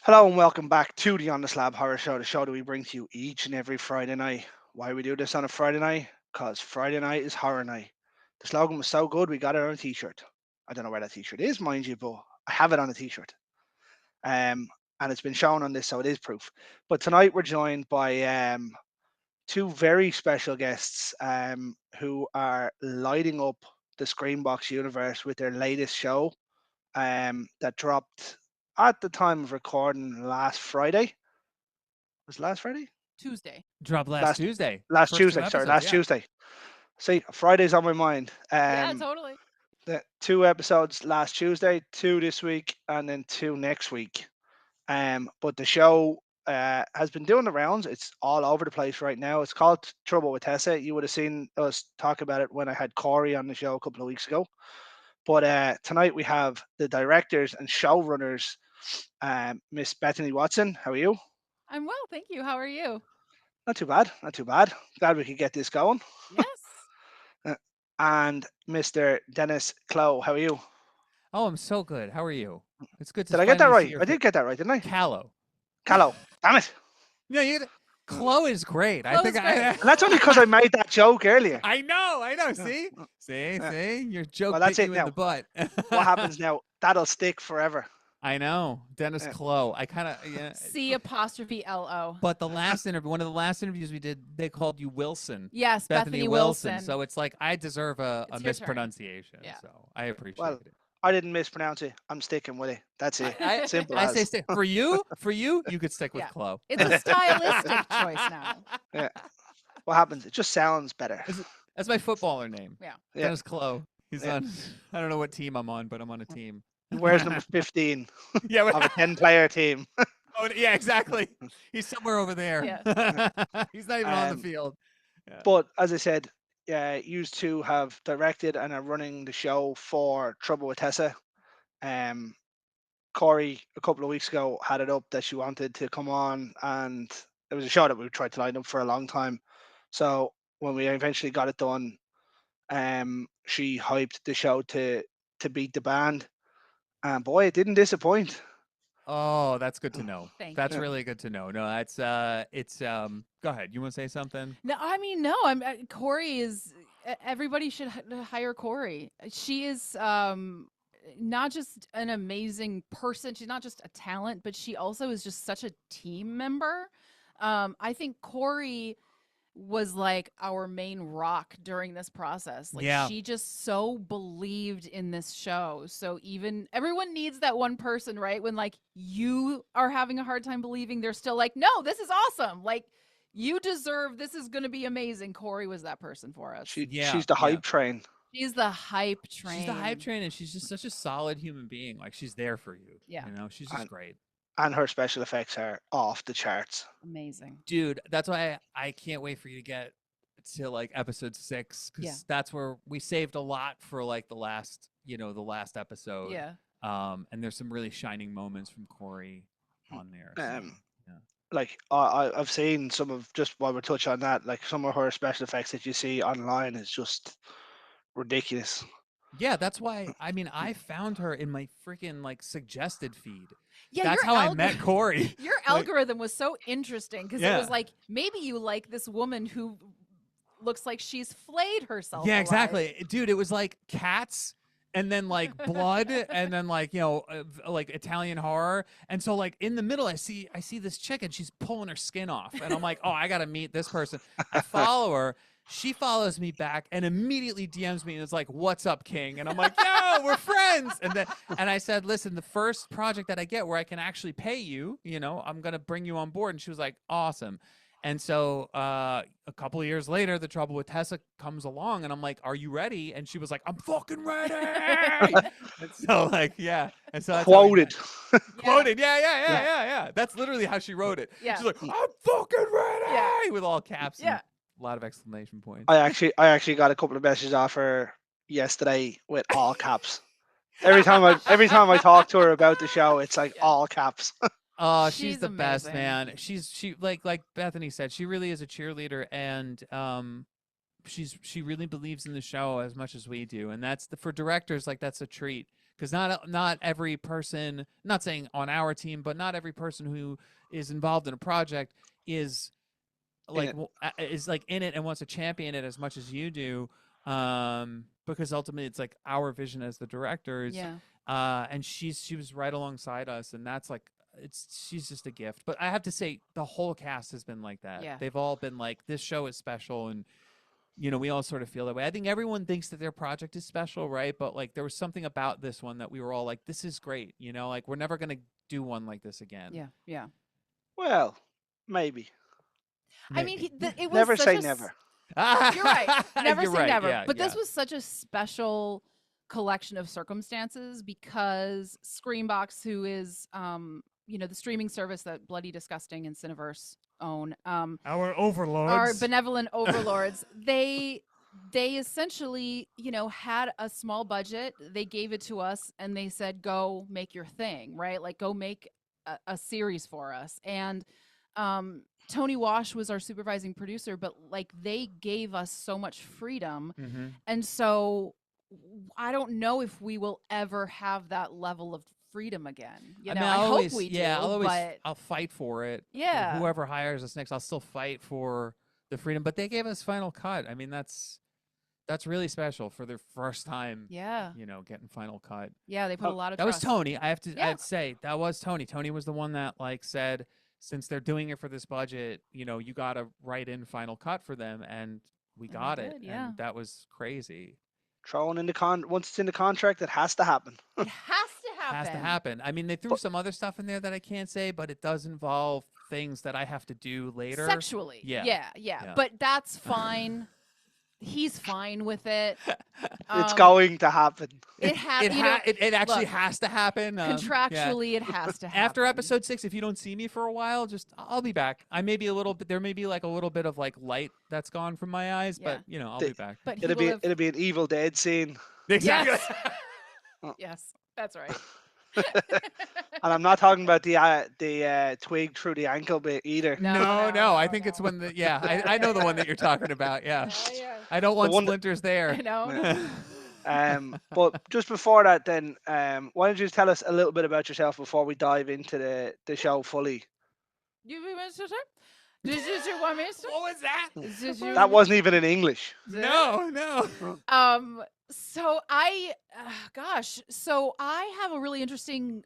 Hello and welcome back to the On the Slab Horror Show, the show that we bring to you each and every Friday night. Why we do this on a Friday night? Because Friday night is horror night. The slogan was so good we got it on a t-shirt. I don't know where that t-shirt is, mind you, but I have it on a t-shirt. And it's been shown on this, so it is proof. But tonight we're joined by two very special guests who are lighting up the Screenbox universe with their latest show that dropped at the time of recording last Friday. Was it last Friday? Tuesday. Dropped last Last Tuesday. last First two Tuesday. Sorry, episodes. last Yeah. Tuesday. See, Friday's on my mind. Yeah, totally. The two episodes last Tuesday, two this week, and then two next week. But the show has been doing the rounds. It's all over the place right now. It's called Trouble with Tessa. You would have seen us talk about it when I had Corey on the show a couple of weeks ago. But tonight we have the directors and showrunners, Miss Bethany Watson. How are you? I'm well, thank you. How are you? Not too bad. Not too bad. Glad we could get this going. Yes. Uh, and Mr. Denis Cahlo. How are you? Oh, I'm so good. How are you? It's good to Did I get that finally see right? your I did get that right, didn't I? Cahlo. Cahlo. Damn it. No, Chloe is great. I Chloe think is great. And that's only because I made that joke earlier. I know. Yeah, See, see, yeah. see. Your joke Well, that's bit it you in now. the butt. What happens now? That'll stick forever. I know, Dennis Yeah. Clo. I kind of yeah. C''Lo. But the last interview, one of the last interviews we did, they called you Wilson. Yes, Bethany Wilson. So it's like I deserve a It's your turn. mispronunciation. Yeah. So I appreciate Well, it. I didn't mispronounce it. I'm sticking with it. That's it. Simple I as. say for you, you could stick with Yeah. Chloe. It's a stylistic choice now. Yeah. What happens? It just sounds better. That's my footballer name. Yeah. Yeah. Dennis Chloe. He's Yeah. on. I don't know what team I'm on, but I'm on a team. Where's number 15 Yeah. of a 10-player team? Oh, yeah, exactly. He's somewhere over there. Yeah. He's not even on the Um, field. Yeah. But as I said, you two have directed and are running the show for Trouble with Tessa. Um, Corey a couple of weeks ago had it up that she wanted to come on, and it was a show that we tried to line up for a long time. So when we eventually got it done, she hyped the show to beat the band, and boy, it didn't disappoint. Oh, that's good to know. Thank That's you. really good to know. No, that's it's Go ahead. You want to say something? No, I mean, no. Corey is. Everybody should hire Corey. She is not just an amazing person. She's not just a talent, but she also is just such a team member. I think Corey was like our main rock during this process. Like Yeah. she just so believed in this show. So even everyone needs that one person, right? When like you are having a hard time believing, they're still like, "No, this is awesome. Like you deserve this is going to be amazing." Corey was that person for us. She's the hype train. She's the hype train. She's the hype train, and she's just such a solid human being. Like she's there for you. Yeah. You know, she's just And- great. And her special effects are off the charts. Amazing. Dude, that's why I can't wait for you to get to like episode 6 because Yeah. that's where we saved a lot for like the last episode. Yeah. And there's some really shining moments from Corey on there. So, yeah. Like I've seen some of, just while we touch on that, like some of her special effects that you see online is just ridiculous. Yeah, that's why. I mean, I found her in my freaking like suggested feed. Yeah, That's how I met Corey. Your algorithm was so interesting because it Yeah. was like maybe you like this woman who looks like she's flayed herself. Yeah, alive. exactly, dude. It was like cats, and then like blood, and then like like Italian horror. And so like in the middle, I see this chick, and she's pulling her skin off, and I'm like, oh, I gotta meet this person. I follow her. She follows me back and immediately DMs me and is like, "What's up, King?" And I'm like, "Yo, we're friends." And I said, "Listen, the first project that I get where I can actually pay you, I'm gonna bring you on board." And she was like, "Awesome." And so a couple of years later, The Trouble with Tessa comes along, and I'm like, "Are you ready?" And she was like, "I'm fucking ready." And so like, yeah. And so that's how we met. Quoted. Quoted, yeah. That's literally how she wrote it. Yeah. She's like, "I'm fucking ready," Yeah. with all caps. Yeah. And a lot of exclamation points. I actually got a couple of messages off her yesterday with all caps. Every time I talk to her about the show, it's like Yeah. all caps. Oh, she's She's the best, amazing. man. She like Bethany said, she really is a cheerleader, and she really believes in the show as much as we do, and that's for directors, like that's a treat because not every person, not saying on our team, but not every person who is involved in a project is In like it. is like in it and wants to champion it as much as you do, because ultimately it's like our vision as the directors. Yeah. And she was right alongside us, and that's like she's just a gift. But I have to say the whole cast has been like that. Yeah. They've all been like, this show is special, and we all sort of feel that way. I think everyone thinks that their project is special, right? But like there was something about this one that we were all like, this is great, like we're never gonna do one like this again. Yeah. Yeah. Well, maybe. I mean, Maybe. it was Never such say a never. You're right. Never You're say right. never. Yeah, But yeah. this was such a special collection of circumstances because Screambox, who is the streaming service that Bloody Disgusting and Cineverse own, Our our overlords. benevolent overlords, they essentially, had a small budget. They gave it to us and they said, go make your thing, right? Like go make a series for us. And Tony Wash was our supervising producer, but like they gave us so much freedom. Mm-hmm. And so I don't know if we will ever have that level of freedom again. I mean, I hope we yeah, do, but I'll fight for it. yeah. Whoever hires us next, I'll still fight for the freedom. But they gave us Final Cut. I mean, that's really special for their first time. Yeah. Getting Final Cut. Yeah, they put a lot of That was trust. Tony. I have to Yeah. say that was Tony. Tony was the one that like said, since they're doing it for this budget, you got to write in Final Cut for them, and we And got we it, did, yeah. and that was crazy. Thrown in the once it's in the contract, it has to happen. It has to happen. Has to happen. I mean, they threw But- some other stuff in there that I can't say, but it does involve things that I have to do later. Sexually. Yeah. Yeah. But that's fine. He's fine with it. It's going to happen. It has. It actually look, has to happen. Yeah. contractually, it has to happen. After episode 6, if you don't see me for a while, just I'll be back. I may be a little bit. There may be like a little bit of like light that's gone from my eyes, Yeah. but I'll The- be back. But he It'll will be have. it'll be an Evil Dead scene. Exactly. Yes, that's right. And I'm not talking about the twig through the ankle bit either. No. I think it's when I know the one that you're talking about. Yeah. Yeah. I don't want one that- splinters there. No. But just before that, then, why don't you tell us a little bit about yourself before we dive into the show fully? You Mr. Did you want me to? What was that? Did you- That wasn't even in English. No. So so I have a really interesting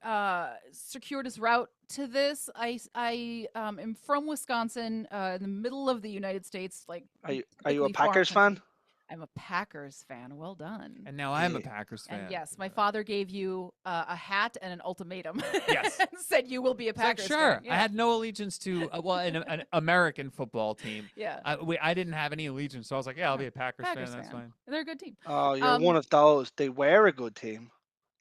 circuitous route to this. I am from Wisconsin, in the middle of the United States. Like, Are you a quickly farm Packers country. fan? I'm a Packers fan. Well done. And now I'm a Yeah. Packers fan. And yes, my father gave you a hat and an ultimatum. Yes. And said you will be a It's like, Packers sure. fan. Yeah. I had no allegiance to an American football team. Yeah. I didn't have any allegiance, so I was like, yeah, I'll be a Packers Packers fan. That's fine. They're a good team. Oh, you're Um, one of those. They were a good team.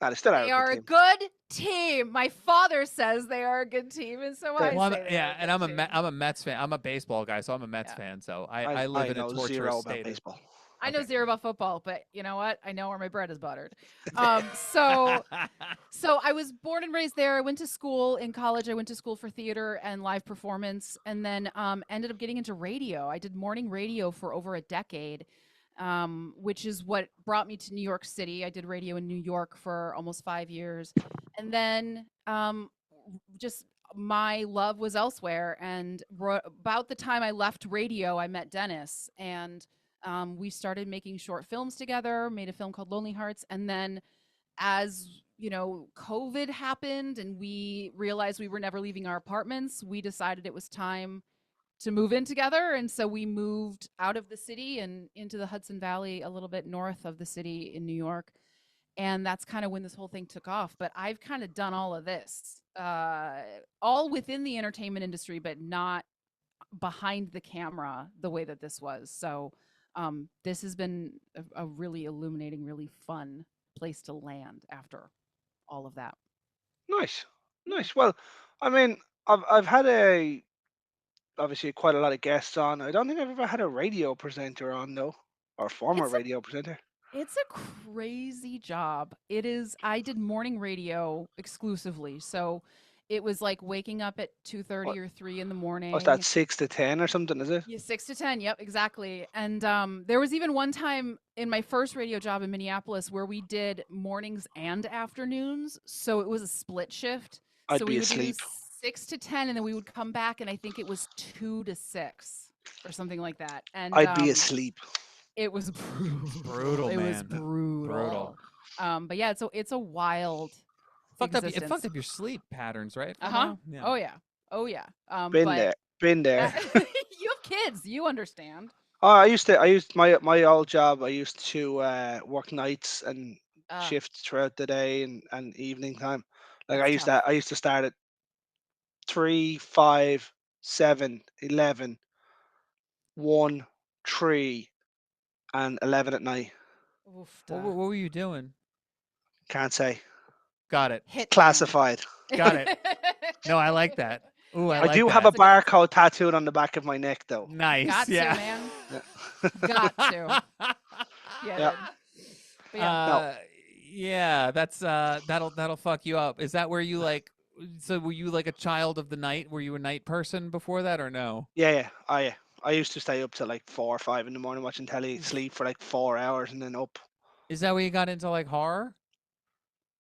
Nah, they still They are are a a good team. good team. My father says they are a good team, and so I Yeah. Well, say they are yeah, a and good team. I'm a Mets fan. I'm a baseball guy, so I'm a Mets Yeah. fan. So I live in a know torturous zero about state. baseball. I know Okay. zero about football, but you know what? I know where my bread is buttered. So I was born and raised there. I went to school in college. I went to school for theater and live performance, and then ended up getting into radio. I did morning radio for over a decade, which is what brought me to New York City. I did radio in New York for almost 5 years, and then just my love was elsewhere. And about the time I left radio, I met Denis, and we started making short films together, made a film called Lonely Hearts. And then as COVID happened and we realized we were never leaving our apartments, we decided it was time to move in together. And so we moved out of the city and into the Hudson Valley, a little bit north of the city in New York. And that's kind of when this whole thing took off. But I've kind of done all of this, all within the entertainment industry, but not behind the camera the way that this was. So this has been a really illuminating, really fun place to land after all of that. Nice. Well, I mean, I've had obviously quite a lot of guests on. I don't think I've ever had a radio presenter on though, or former It's a radio presenter. It's a crazy job. It is. I did morning radio exclusively. So It was like waking up at What 2:30 or 3 in the what's that, morning. 6 to 10 or something? Is it? Yeah, 6 to 10. Yep, exactly. And there was even one time in my first radio job in Minneapolis where we did mornings and afternoons. So it was a split shift. I'd So be we would do asleep. 6 to 10 and then we would come back and I think it was 2 to 6 or something like that. And I'd be asleep. it was brutal. Brutal, It was man. Brutal. brutal. But yeah, it's a wild Fucked up. It existence. fucked up your sleep patterns, right? For a Uh-huh. while. Yeah. Oh yeah. Oh yeah. Been But there. Been there. you have kids, you understand. Oh, I used my old job. I used to work nights and Uh, shifts throughout the day and evening time. Like that's tough. I used to start at 3, 5, 7, 11, 1, 3, and 11 at night. Oof, What were you doing? Can't say. Got it. Hitman. Classified. Got it. No, I like that. Ooh, I Yeah, I like do have that. a that's a good. barcode tattooed on the back of my neck, though. Nice. Got to, Yeah. man. Yeah. Got to. Yeah, Yeah. dude. But yeah. No. uh, yeah. That's that'll fuck you up. Is that where you like? So were you like a child of the night? Were you a night person before that, or no? Yeah, yeah. I used to stay up till like 4 or 5 in the morning watching telly, Oof. sleep for like 4 hours, and then up. Is that where you got into like horror?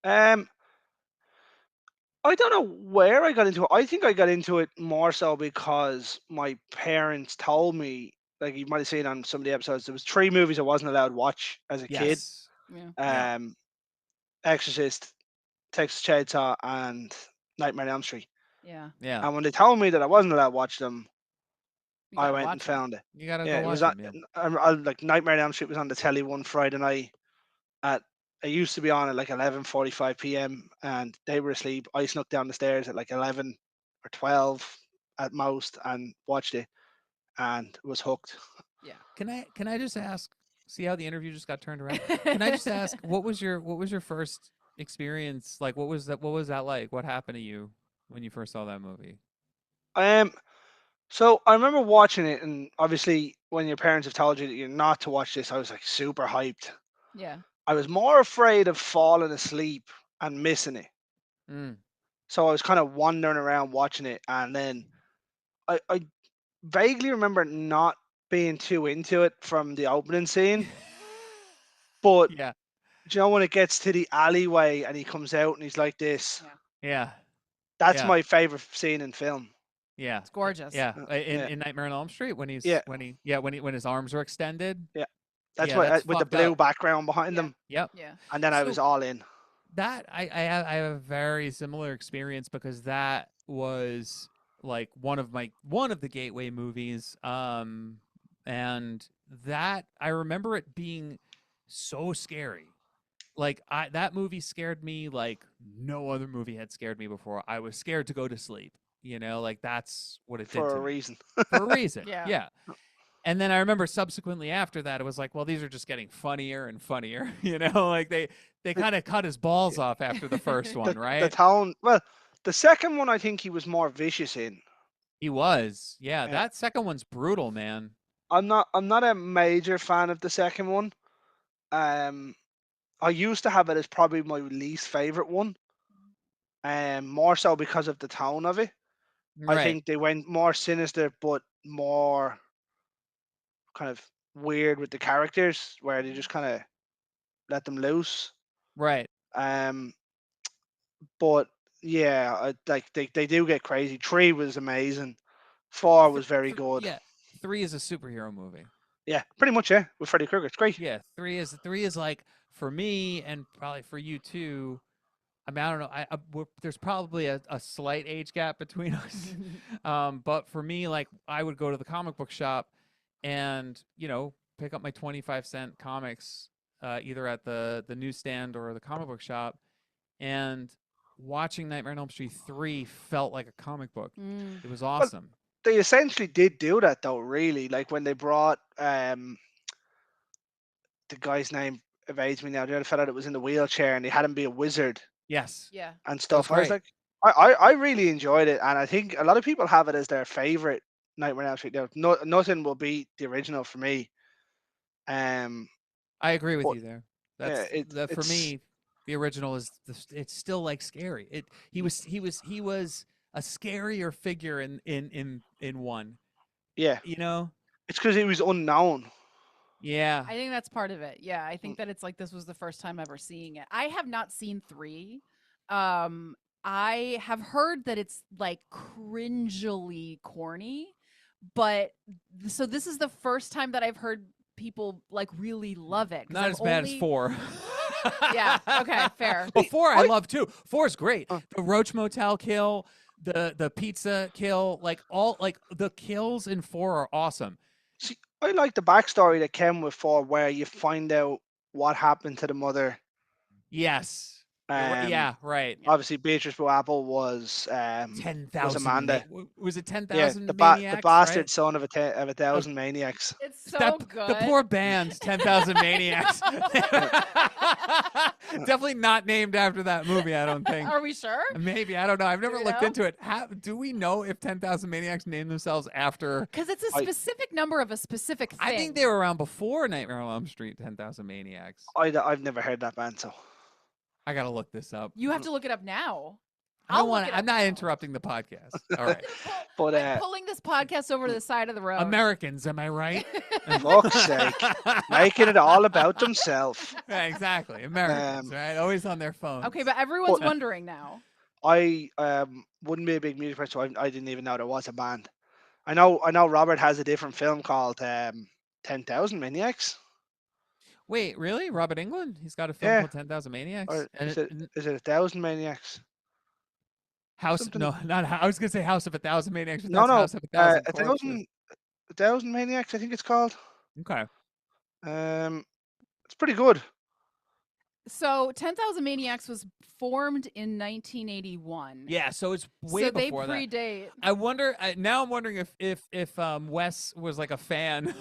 Um, I don't know where I got into it. I think I got into it more so because my parents told me, like you might have seen on some of the episodes, there was 3 movies I wasn't allowed to watch as a kid. Yes. Yeah. Yeah. Um, Exorcist, Texas Chainsaw, and Nightmare on Elm Street. Yeah. Yeah. And when they told me that I wasn't allowed to watch them, You I gotta went and watch them. found it. You gotta Yeah, go it was watch on. them. Yeah. Like Nightmare on Elm Street was on the telly one Friday night at. It used to be on at like 11:45 p.m. and they were asleep. I snuck down the stairs at like 11 or 12 at most and watched it and was hooked. Yeah. Can I just ask? See how the interview just got turned around? Can I just ask what was your first experience like? What was that like? What happened to you when you first saw that movie? Um, so I remember watching it, and obviously when your parents have told you that you're not to watch this, I was like super hyped. Yeah. I was more afraid of falling asleep and missing it. Mm. So I was kind of wandering around watching it, and then I vaguely remember not being too into it from the opening scene. But Yeah. do you know when it gets to the alleyway and he comes out and he's like this? Yeah. Yeah. That's Yeah. my favorite scene in film. Yeah. It's gorgeous. Yeah. In Yeah, in Nightmare on Elm Street when yeah, when his arms are extended. yeah. That's Yeah, my that's with the fucked up. blue background behind Yeah. them, Yep. Yeah. and then I was So all in. that I have a very similar experience because that was like one of the gateway movies. And that I remember it being so scary. Like that movie scared me like no other movie had scared me before. I was scared to go to sleep. Like that's what it did For to a me reason. for a reason. Yeah. Yeah. And then I remember subsequently after that, it was like, well, these are just getting funnier and funnier. Like they The, kind of cut his balls off after the first one, the right? town. Well, the second one I think he was more vicious in. He was. Yeah, Yeah, that second one's brutal, man. I'm not a major fan of the second one. Um, I used to have it as probably my least favorite one. More so because of the tone of it. I Right. think they went more sinister, but more kind of weird with the characters, where they just kind of let them loose. Right. Um, but yeah, like they do get crazy. 3 was amazing. 4 was very good. Yeah. 3 is a superhero movie. Yeah, pretty much. Yeah, with Freddy Krueger, it's great. Yeah, three is like for me and probably for you too. I mean, I don't know. There's probably a slight age gap between us, but for me, like I would go to the comic book shop and pick up my 25-cent comics, either at the newsstand or the comic book shop, and watching Nightmare on Elm Street 3 felt like a comic book. Mm. It was Well, awesome. they essentially did do that though. Really, like when they brought the guy's name evades me now. The other fella that was in the wheelchair, and they had him be a wizard Yes, Yeah. and that was stuff. I was great. like, I really enjoyed it, and I think a lot of people have it as their favorite Nightmare on Elm Street. Now, nothing will beat the original for me. Um, I agree with but you there. yeah, That's that for it's me. The original is it's still like scary. He was a scarier figure in one. Yeah, You know? it's because it was unknown. Yeah. I think that's part of it. Yeah, I Mm. think that it's like this was the first time ever seeing it. I have not seen 3. Um, I have heard that it's like cringily corny, but so this is the first time that I've heard people like really love it because Not I've as bad as only 4. yeah, okay, fair. Well, See, 4 I I love too. 4 is great. uh, The Roach Motel kill, the pizza kill, like all like the kills in 4 are awesome. see. I like the backstory that came with four, where you find out what happened to the mother. Yes. You're right. Um, Yeah, right. Yeah. obviously Beatrice Apple was 10,000 Amanda. was it Yeah, 10,000 the maniacs, right? bastard son of of a Of thousand maniacs. It's that so the good. poor band 10,000 maniacs. Uh, uh, Definitely not named after that movie, I don't think. Are we sure? Maybe, I don't know. I've Do never we looked know? into it. Do we know if 10,000 maniacs named themselves after? Because it's a I, specific number of a specific thing. I think they were around before Nightmare on Elm Street, 10,000 maniacs. I've never heard that band, so I got to look this up. You have to look it up now. I don't I'll look want it to. I'm up not now. interrupting the podcast. All right. but I'm pulling this podcast over to the side of the road. Americans, am I right? fuck's sake, making it all about themselves. Yeah, exactly. Americans, Um, right? Always on their phones. Okay, but everyone's but wondering now. I wouldn't be a big music person, so I didn't even know there was a band. I know Robert has a different film called 10,000 Maniacs. Wait, really? Robert Englund? He's got a film Yeah, called 10,000 Maniacs? or is it a thousand maniacs? House, Something. no, not, I was going to say House of a Thousand Maniacs, but No, that's no, House of a Thousand a Corpses. thousand maniacs. I think it's called. Okay. Um, it's pretty good. So 10,000 Maniacs was formed in 1981. Yeah, so it's way So they before that. predate. I wonder, now I'm wondering if Wes was like a fan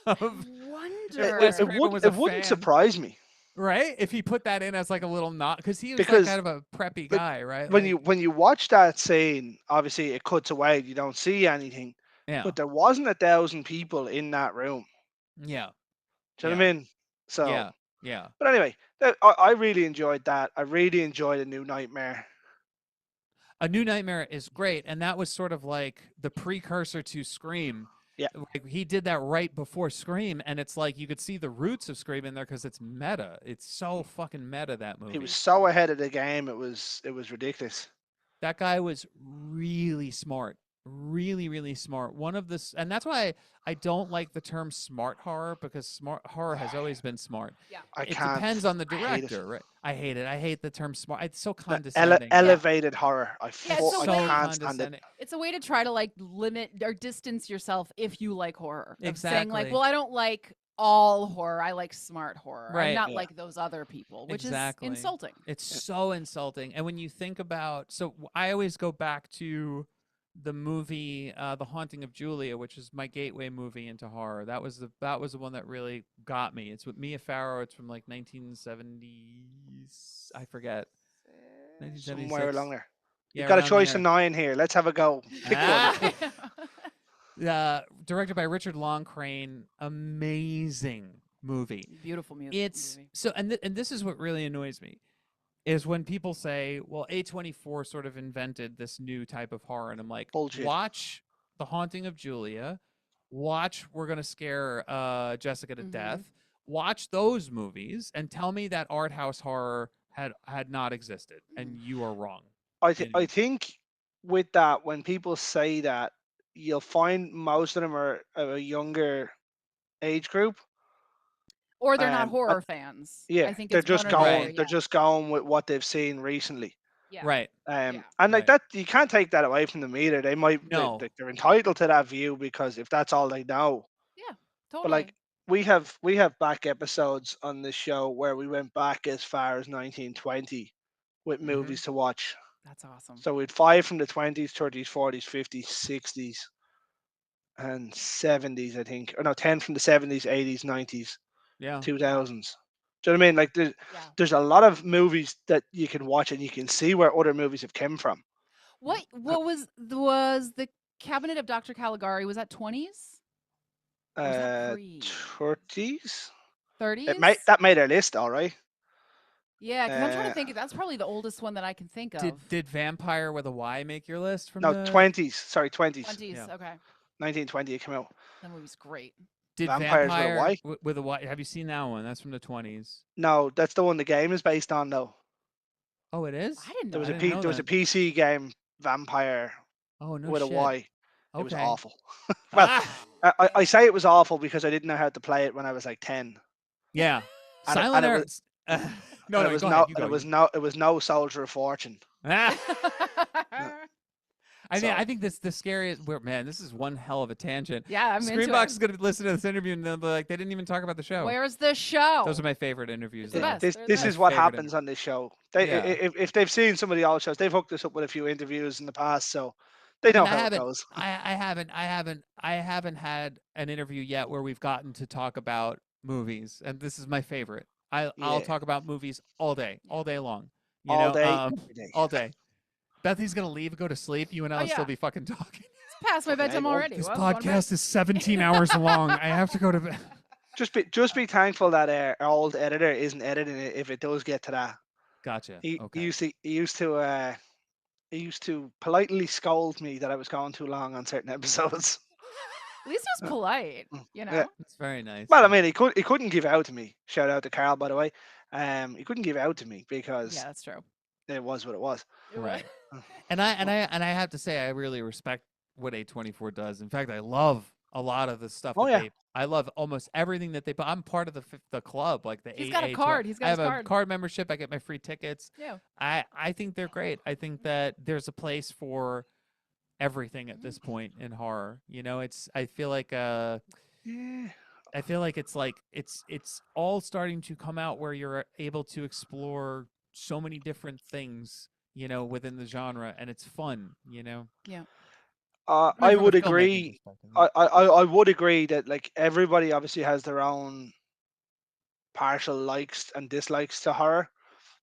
of, Wonder. Wes Craven was a It wouldn't fan. surprise me, Right? If he put that in as like a little knot, because he was like because kind of a preppy but guy, right? when Like, you watch that scene, obviously it cuts away. You don't see anything, yeah, but there wasn't 1,000 people in that room. yeah, Do you know yeah, what I mean? So, yeah, yeah. but anyway, I really enjoyed that. I really enjoyed A New Nightmare. A New Nightmare is great, and that was sort of like the precursor to Scream. Yeah, Like he did that right before Scream, and it's like you could see the roots of Scream in there because it's meta. It's so fucking meta, that he was movie. so ahead of the game. It was ridiculous. That guy was really smart, really, really smart. One of this, and that's why I don't like the term smart horror, because smart horror has always been smart. Yeah. I It can't. depends on the I hate it. director, right? I hate it. I hate the term smart. It's so The condescending. elevated horror. Yeah, it's It's a I so way- can't stand it. condescending. It's a way to try to like limit or distance yourself if you like horror. Of saying like, Exactly. well, I don't like all horror. I like smart horror. I'm Right. not Yeah. like those other people, which Exactly. is insulting. It's so insulting. And when you think about, I always go back to the movie The Haunting of Julia, which is my gateway movie into horror. That was the one that really got me. It's with Mia Farrow. It's from like 1970s. I forget. Somewhere 1976. along there. Yeah, You've got a around choice there. of 9 here. Let's have a go. Pick one. Directed by Richard Loncrane. Amazing movie. Beautiful music. It's movie. so, and this is what really annoys me, is when people say, well, A24 sort of invented this new type of horror, and I'm like, Bullshit. watch The Haunting of Julia, watch We're Gonna Scare Jessica to Mhm. Death, watch those movies, and tell me that art house horror had not existed, and you are wrong. I think with that, when people say that, you'll find most of them are a younger age group. Or they're not I- horror fans. Yeah, I think they're it's just one or the other, going. They're yeah. just going with what they've seen recently. Yeah. Right. Yeah. And like Right. that, you can't take that away from them either. They might, No. they're entitled to that view, because if that's all they know. Yeah. But Totally. like we have back episodes on this show where we went back as far as 1920 with Mhm. movies to watch. That's awesome. So we'd 5 from the 20s, 30s, 40s, 50s, 60s, and 70s, I think. Or no, 10 from the 70s, 80s, 90s, Yeah. 2000s. Do you know what I mean? Like Yeah. there's a lot of movies that you can watch and you can see where other movies have come from. What was the Cabinet of Dr. Caligari? Was that 20s? Or was that pre? 30s. 30s? That made our list, all right. Yeah, because I'm trying to Uh, think. That's probably the oldest one that I can think of. Did Vampire with a Y make your list from no, the? 20s. Sorry, 20s. 20s. Yeah. Okay. 1920 it came out. That movie's great. Did Vampires with a Vampire Y? with a Y? Have you seen that one? That's from the 20s. No, that's the one the game is based on though. Oh, it I is. didn't There know was I a that. didn't know There was a that. PC game, Vampire Oh no with a shit. Y. It was Okay. awful. Well, Ah. I say it was awful because I didn't know how to play it when I was like 10, Yeah. and it, and Silent it Air. was No, no. Go ahead. You go. You. it was no Soldier of Fortune. Ah. Uh, I So think this the scariest. Man, this is one hell of a tangent. Yeah, I'm into Screenbox it. is going to listen to this interview and they'll be like, they didn't even talk about the show. Where's the show? Those are my favorite interviews, It's the though. best. They're the this My is best. what favorite. happens on this show. Yeah. If they've seen some of the old shows, they've hooked us up with a few interviews in the past, so they I mean, know how it goes. I haven't had an interview yet where we've gotten to talk about movies, and this is my favorite. I'll Yeah, talk about movies Yeah. all day long. You all know, day, every day. all day. Bethany's gonna leave and go to sleep. You and Oh I'll still yeah, be fucking talking. it's past my Fucking bedtime A1. already. This Well, I'm going to bed. podcast is 17 hours long. I have to go to bed. Just be thankful that our old editor isn't editing it if it does get to that. Gotcha. He Okay. used to he used to politely scold me that I was going too long on certain episodes. At least it was polite. You Yeah. know. That's very nice. Well, I mean, he couldn't give out to me. Shout out to Carl, by the way. He couldn't give out to me Yeah, because that's true. it was what it was. Right. Uh, And I have to say I really respect what A24 does. In fact, I love a lot of the stuff Oh that yeah, they I love almost everything that they put. I'm part of the club, like the He's got a AA12. card. He's got I his have a card. card membership. I get my free tickets. Yeah. I think they're great. I think that there's a place for everything at this point in horror. You know, it's yeah. I feel like it's all starting to come out where you're able to explore so many different things, you know, within the genre, and it's fun, you know. Yeah. I mean, I from a would filmmaking agree. perspective. I would agree that like everybody obviously has their own partial likes and dislikes to horror.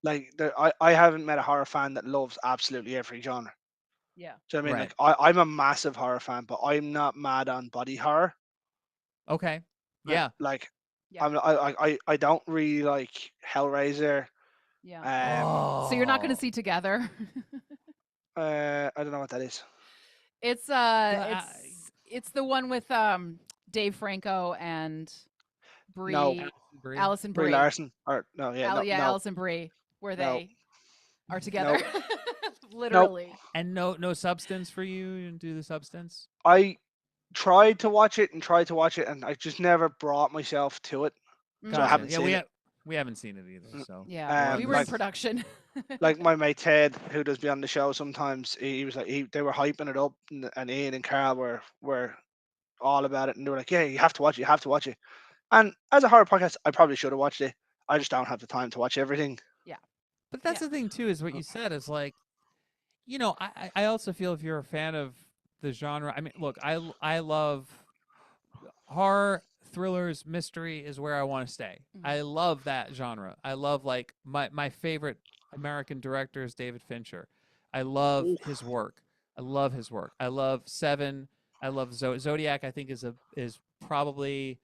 Like I haven't met a horror fan that loves absolutely every genre. Yeah. So I mean, Right. like I'm a massive horror fan, but I'm not mad on body horror. Okay. Yeah. Like Yeah. I don't really like Hellraiser. Yeah. So you're not going to Oh. see Together. I don't know what that is. It's Uh, it's the one with Dave Franco and No, Brie, Alison Brie. Allison Brie Brie. Larson or no, yeah, no, Yeah, no, Allison Brie, where no, they are together. no, no. Literally. And no substance for you. You didn't do the substance. I tried to watch it and tried to watch it, and I just never brought myself to it. So I Gotcha. Mm. haven't Yeah, seen it. we haven't seen it either, so Yeah. we're on We the were in Like production. my mate Ted, who does be on the show sometimes, he was like they were hyping it up, and Ian and Carl were all about it, and they were like, "Yeah, you have to watch it, you have to watch it." And as a horror podcast, I probably should have watched it. I just don't have the time to watch everything. Yeah. But that's Yeah. the thing too, is what you said is like, you know, I also feel if you're a fan of the genre, I mean, look, I love horror, thrillers, mystery is where I want to stay. Mhm. I love that genre. I love like my favorite American director is David Fincher. I love Ooh. his work. I love his work. I love Seven. I love Zodiac. I think is probably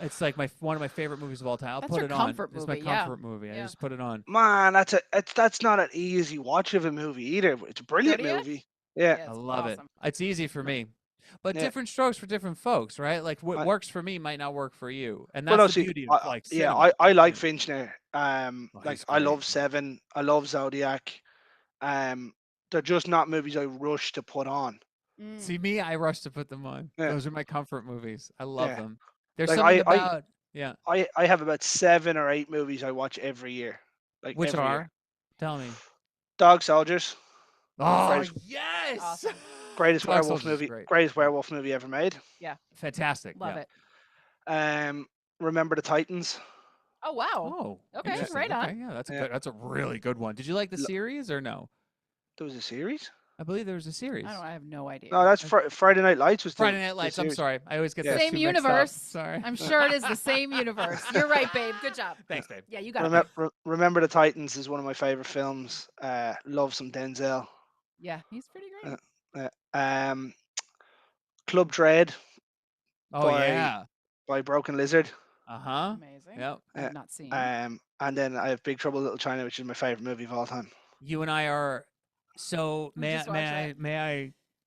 it's like my one of my favorite movies of all time. I'll That's put your it on. comfort It's my movie. Yeah. comfort movie. I Yeah. just put it on. Man, that's not an easy watch of a movie either. It's a brilliant Zodiac? movie. Yeah, Yeah, I it's love it. awesome. It's easy for me. But yeah. different strokes for different folks, right? Like what I, works for me might not work for you. And well, that's no, the see, beauty of like yeah, cinema. I You like know? Fincher. Oh, Like he's I great. love Seven. I love Zodiac. Um, they're just not movies I rush to put on. Mm. See me, I rush to put them on. Yeah, Those are my comfort movies. I love yeah. them. There's Like something about yeah. I have about 7 or 8 movies I watch every year. Like Which every year. are? Tell me. Dog Soldiers, Oh greatest yes. Awesome. Dog Soldiers is great. greatest werewolf movie ever made. Yeah. Fantastic. Love Yeah. it. Remember the Titans. Oh wow. Oh, Okay. Yeah, interesting. Right on. Okay, yeah, that's a yeah. good. That's a really good one. Did you like the L- series or no? There was a series. I believe there was a series. I have no idea. No, that's I- Friday Night Lights was Friday Night the Lights. I'm series. sorry. I always get Yeah. those Same two mixed up. universe. Sorry. I'm sure it is the same universe. You're right, babe. Good job. Thanks, babe. Yeah, you got it. Babe. Remember the Titans is one of my favorite films. Love some Denzel. Yeah, he's pretty great. Um, Club Dread Oh by yeah. Broken Lizard. Uh-huh. Amazing. Yep. I Uh, have not seen. and then I have Big Trouble in Little China, which is my favorite movie of all time. You and I are so We just watched that. may I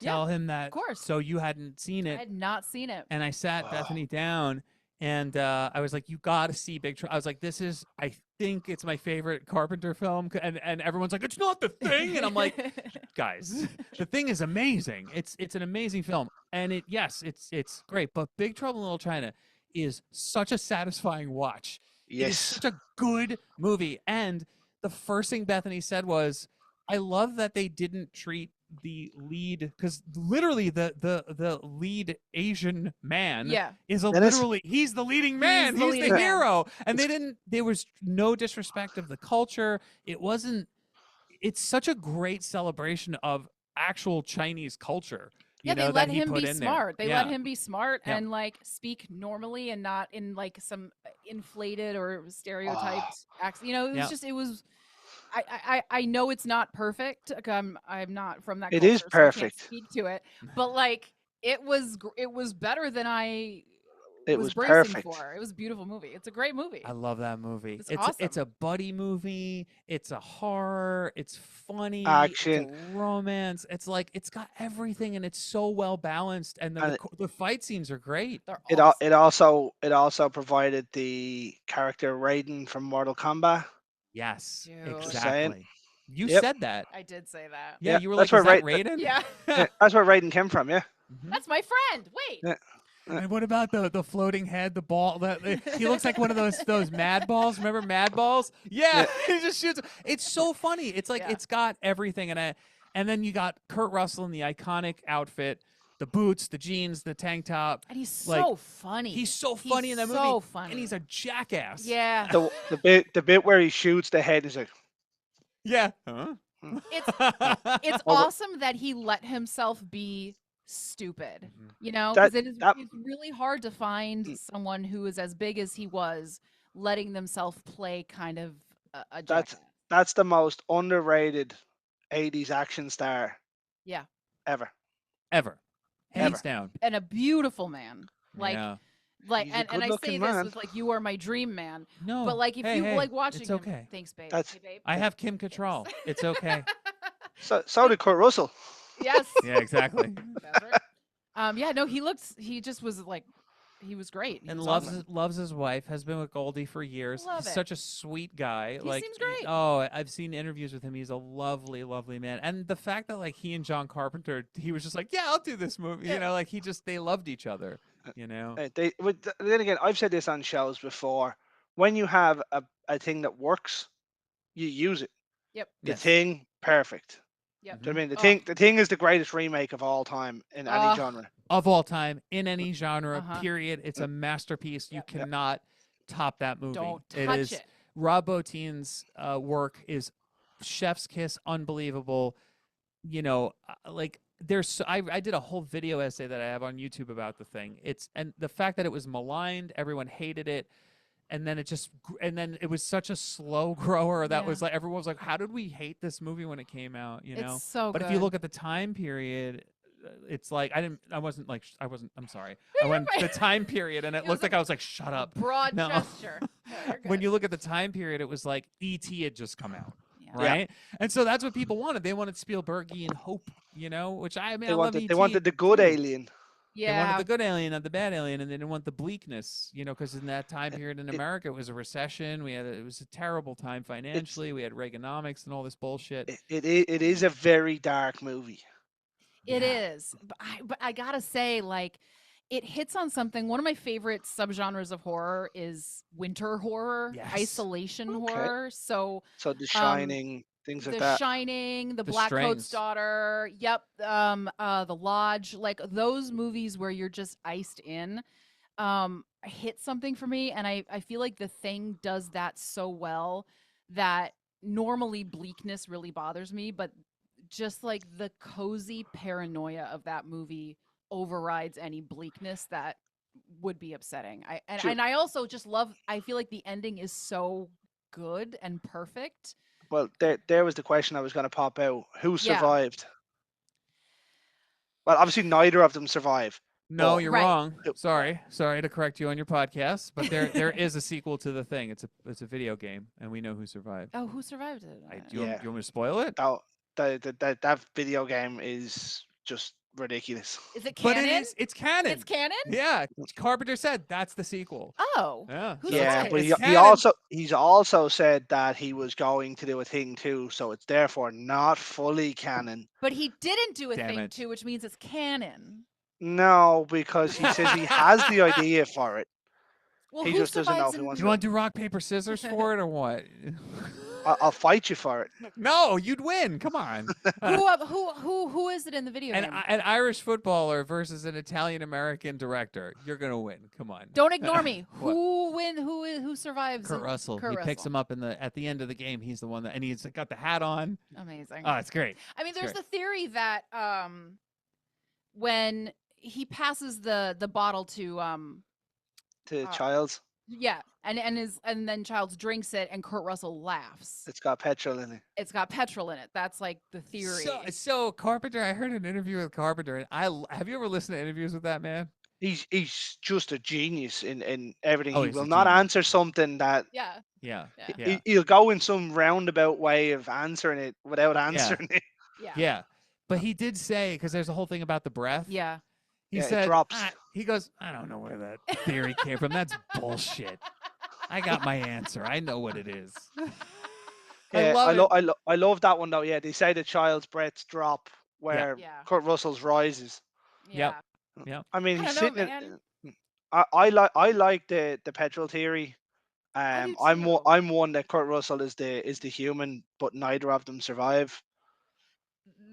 Yeah, tell him of that course. so you hadn't seen I it had not seen it. and I sat Oh, Bethany down and I was like, you got to see Big Trouble. I was like, this is, I think it's my favorite Carpenter film. And everyone's like, it's not The Thing. And I'm like, guys, The Thing is amazing. It's an amazing film. And yes, it's great. But Big Trouble in Little China is such a satisfying watch. It is yes. such a good movie. And the first thing Bethany said was, I love that they didn't treat the lead because literally the lead Asian man Yeah, is a Dennis? literally he's the leading he's man. the He's the leading man. hero. And they It's, didn't there was no disrespect of the culture. It wasn't it's such a great celebration of actual Chinese culture, Yeah, they that let he him put be in there. smart. They let Yeah. him be smart Yeah. and like speak normally and not in like some inflated or oh, stereotyped accent. You know, it was Yeah. just it was. I know it's not perfect. Like, I'm not from that it is culture, so I can't perfect. speak to it. But like it was better than I It was was bracing perfect. for. It was a beautiful movie. It's a great movie. I love that movie. It's It's awesome. a buddy movie. It's a horror. It's funny. It's a Action. romance. It's like it's got everything, and it's so well balanced. And then And the fight scenes are great. They're it awesome. it also provided the character Raiden from Mortal Kombat. Yes, Dude, Just saying. exactly. You Yep. said that. I did say that. Yeah, Yeah. you were That's like, where "Is that Raiden. Raiden?" Yeah. That's where Raiden came from. Yeah. Mhm. That's my friend. Wait. Yeah. Yeah. And what about the floating head, the ball? He looks like one of those Mad Balls. Remember Mad Balls? Yeah, Yeah. he just shoots. It's so funny. It's like Yeah. it's got everything, and then you got Kurt Russell in the iconic outfit, the boots, the jeans, the tank top. And he's Like so funny. he's so He's funny in that movie, so funny. and he's a jackass. Yeah. The bit where he shoots the head is like. Yeah. Huh? "Hmm, It's it's Over awesome that he let himself be stupid. Mhm. You know, that because that it's really hard to find mm, someone who is as big as he was letting themselves play kind of a that's jackass. that's the most underrated 80s action star Yeah. ever. Ever, And he's hands Ever. down. and a beautiful man. Like Yeah. He's a and good I say looking this man. with like you are my dream man. But No. like if Hey, you hey. like watching It's him, okay. thanks babe. That's Hey babe. I have Kim Thanks. Cattrall. It's okay. so did Kurt Russell. Yes. Yeah, exactly. That's right. Yeah, no, he just was like he was great. He And was loves awesome. loves his wife. Has been with Goldie for years. Love He's it. such a sweet guy. He seems great. Oh, I've seen interviews with him. He's a lovely, lovely man. And the fact that like he and John Carpenter, he was just like, yeah, I'll do this movie. Yeah. Like they loved each other. You know. Then again, I've said this on shows before. When you have a thing that works, you use it. Yep. The Yes. Thing, perfect. Yep. Do you know what I mean? Oh. The Thing is the greatest remake of all time in any Uh, genre. Of all time, in any genre, Uh-huh. period, it's a masterpiece. You Yep. Yep. cannot top that movie. Don't It touch is it. Rob Bottin's work is chef's kiss, unbelievable. Like I did a whole video essay that I have on YouTube about the thing. And the fact that it was maligned, everyone hated it, and then and then it was such a slow grower that Yeah. was like everyone was like, how did we hate this movie when it came out? It's so But good. if you look at the time period, it's like I'm sorry. I You're went fine. the time period, and it It looked was like I was like, shut up. Broad No. gesture. No, you're When good. you look at the time period, it was like E.T. had just come out, Yeah. Yeah. right? And so that's what people wanted. They wanted Spielbergian hope, which I mean, They I love wanted E.T. they wanted the good too. alien. They wanted Yeah. the good alien, not the bad alien, and they didn't want the bleakness, because in that time It, period in it, America, it was a recession. It was a terrible time it's financially. We had Reaganomics and all this bullshit. it is a very dark movie. It Yeah. is. But I gotta say, like, it hits on something. One of my favorite subgenres of horror is winter horror, Yes. isolation Okay. horror. So So The um Shining, things like The that. Shining, The The Black Coat's Strains. Daughter, yep, The Lodge, like those movies where you're just iced in, hit something for me, and I feel like The Thing does that so well that normally bleakness really bothers me, but just like the cozy paranoia of that movie overrides any bleakness that would be upsetting. True. And I also just love. I feel like the ending is so good and perfect. Well, there was the question I was going to pop out. Who Yeah. survived? Well, obviously neither of them survive. No, But you're Right. wrong. Sorry to correct you on your podcast, but there is a sequel to the thing. It's a video game, and we know who survived. Oh, who survived it? yeah, Do you want me to spoil it? that video game is just ridiculous. Is it But canon? it's canon. It's canon? Yeah, Carpenter said that's the sequel. Oh. Yeah, Who so Yeah, said? but it's he canon. he's also said that he was going to do a thing too, so it's therefore not fully canon. But he didn't do a Damn thing it. too, which means it's canon. No, because he says he has the idea for it. Well, He who just doesn't know survives if he wants You to. want to do rock paper scissors for it or what? I'll fight you for it. No, you'd win. Come on. who is it in the video game? An Irish footballer versus an Italian American director. You're gonna win. Come on. Don't ignore me. What? Who survives? Kurt Russell. Kurt He picks Russell. him up at the end of the game. He's the one that, and he's got the hat on. Amazing. Oh, it's great. I mean, It's there's great. the theory that when he passes the bottle to To Childs, yeah, and then Childs drinks it and Kurt Russell laughs. it's got petrol in it. It's got petrol in it. That's like the theory. So Carpenter. I heard an interview with Carpenter, and have you ever listened to interviews with that man? He's just a genius in everything. Oh, He he's will a not genius. answer something that Yeah. Yeah. Yeah. Yeah. he'll go in some roundabout way of answering it without answering it. Yeah. Yeah. But he did say, because there's a whole thing about the breath. Yeah. He Yeah, it said, drops. he goes, I don't know where that theory came from. That's bullshit. I got my answer. I know what it is. Yeah, love it. I love that one though. Yeah, they say the child's breaths drop where Yeah. Kurt Russell's rises. Yeah. Yep. I mean, I he's don't know, sitting. man. I like the petrol theory. I do I'm too. I'm one that Kurt Russell is the human, but neither of them survive.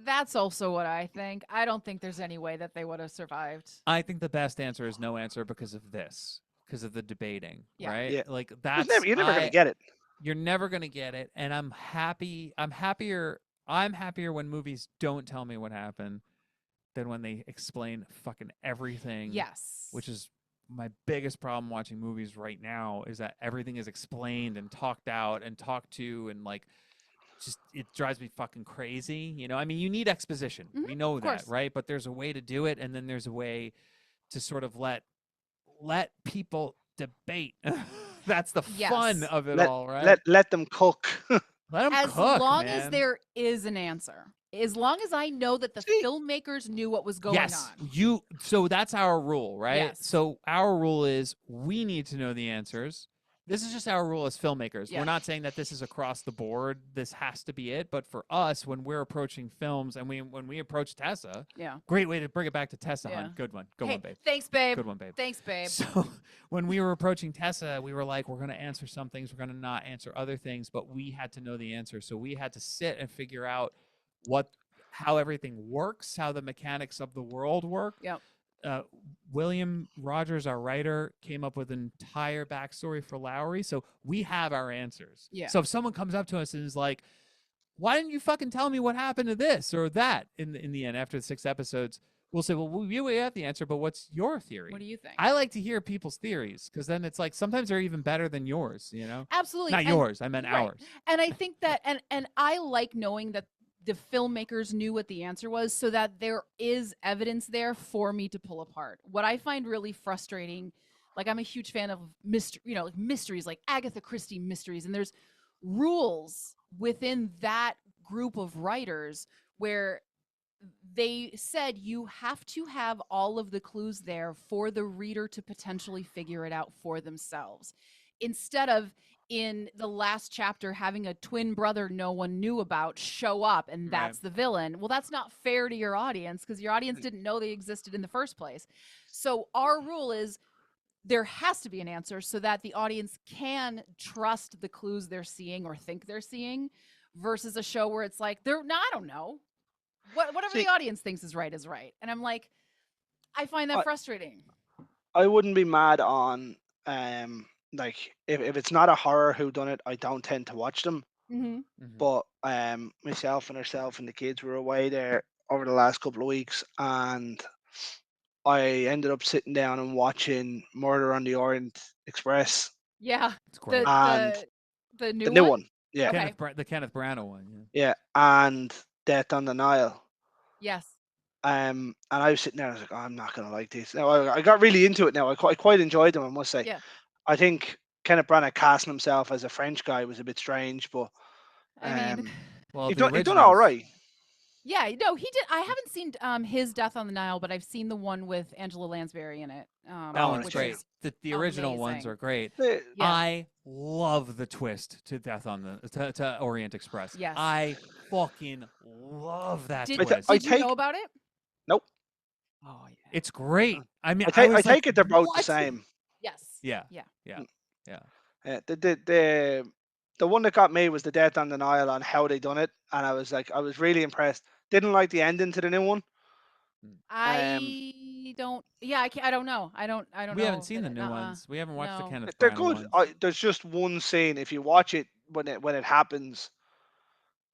That's also what I think. I don't think there's any way that they would have survived. I think the best answer is no answer because of this, because of the debating, Yeah. right? Yeah. Like You're that's never gonna get it. You're never gonna get it, and I'm happy. I'm happier when movies don't tell me what happened than when they explain fucking everything. Yes. Which is my biggest problem watching movies right now is that everything is explained and talked out and talked to and like just it drives me fucking crazy. You know, I mean, you need exposition. We know of that, course. right? But there's a way to do it, and then there's a way to sort of let people debate. That's the fun Yes. of it all, right? Let them cook. Let 'em As cook, long as man. there is an answer. As long as I know that the See? filmmakers knew what was going Yes, on. so that's our rule, right? Yes. So our rule is we need to know the answers. This is just our rule as filmmakers. Yeah. We're not saying that this is across the board. This has to be it. But for us, when we're approaching films and when we approach Tessa, Yeah. great way to bring it back to Tessa, Yeah. hon. Good one. Good Hey, one, babe. thanks, babe. Good one, babe. Thanks, babe. So when we were approaching Tessa, we were like, we're going to answer some things, we're going to not answer other things, but we had to know the answer. So we had to sit and figure out how everything works, how the mechanics of the world work. Yep. William Rogers, our writer, came up with an entire backstory for Lowry, so we have our answers. Yeah. So if someone comes up to us and is like, "Why didn't you fucking tell me what happened to this or that?" in the end, after the 6 episodes, we'll say, "Well, we have the answer, but what's your theory?" What do you think? I like to hear people's theories because then it's like sometimes they're even better than yours. You know, Absolutely. not And- yours. I meant right. ours. And I think that and I like knowing that the filmmakers knew what the answer was so that there is evidence there for me to pull apart. What I find really frustrating, like I'm a huge fan of like mysteries, like Agatha Christie mysteries, and there's rules within that group of writers where they said you have to have all of the clues there for the reader to potentially figure it out for themselves. Instead of in the last chapter having a twin brother no one knew about show up and that's the villain. Well, that's not fair to your audience because your audience didn't know they existed in the first place. So our rule is there has to be an answer so that the audience can trust the clues they're seeing or think they're seeing versus a show where it's like I don't know. Whatever See- the audience thinks is right. And I'm like, I find that frustrating. I wouldn't be mad on like if it's not a horror whodunit, I don't tend to watch them. Mm-hmm. But myself and herself and the kids were away there over the last couple of weeks, and I ended up sitting down and watching Murder on the Orient Express, Yeah. It's great. And The new the new one? one. Yeah, Okay. The Kenneth Branagh one. Yeah. yeah, and Death on the Nile. Yes. And I was sitting there, I was like, oh, I'm not gonna like this. Now I got really into it. Now I quite enjoyed them, I must say. Yeah. I think Kenneth Branagh casting himself as a French guy was a bit strange, but I mean, um, Well, the he done all originals. right. yeah, no, he did. I haven't seen his Death on the Nile, but I've seen the one with Angela Lansbury in it, That All one's right, which yeah. great. is The original ones amazing. are great. The- Yeah. I love the twist to Death on to Orient Express. Yes. I fucking love that Did I twist. Did you know take about it? nope. Oh yeah. It's great. I mean, I I was like, take it they're both the what? same. Yes. Yeah, Yeah. yeah, Mm, yeah. the one that got me was the Death on the Nile on how they done it, and I was like, I was really impressed. Didn't like the ending to the new one. Mm. Um, I don't. Yeah, I can't, I don't know. I don't. I don't We haven't know seen that. the new ones. We haven't watched the No. Kenneth they're Branagh good. ones. There's just one scene if you watch it when it happens.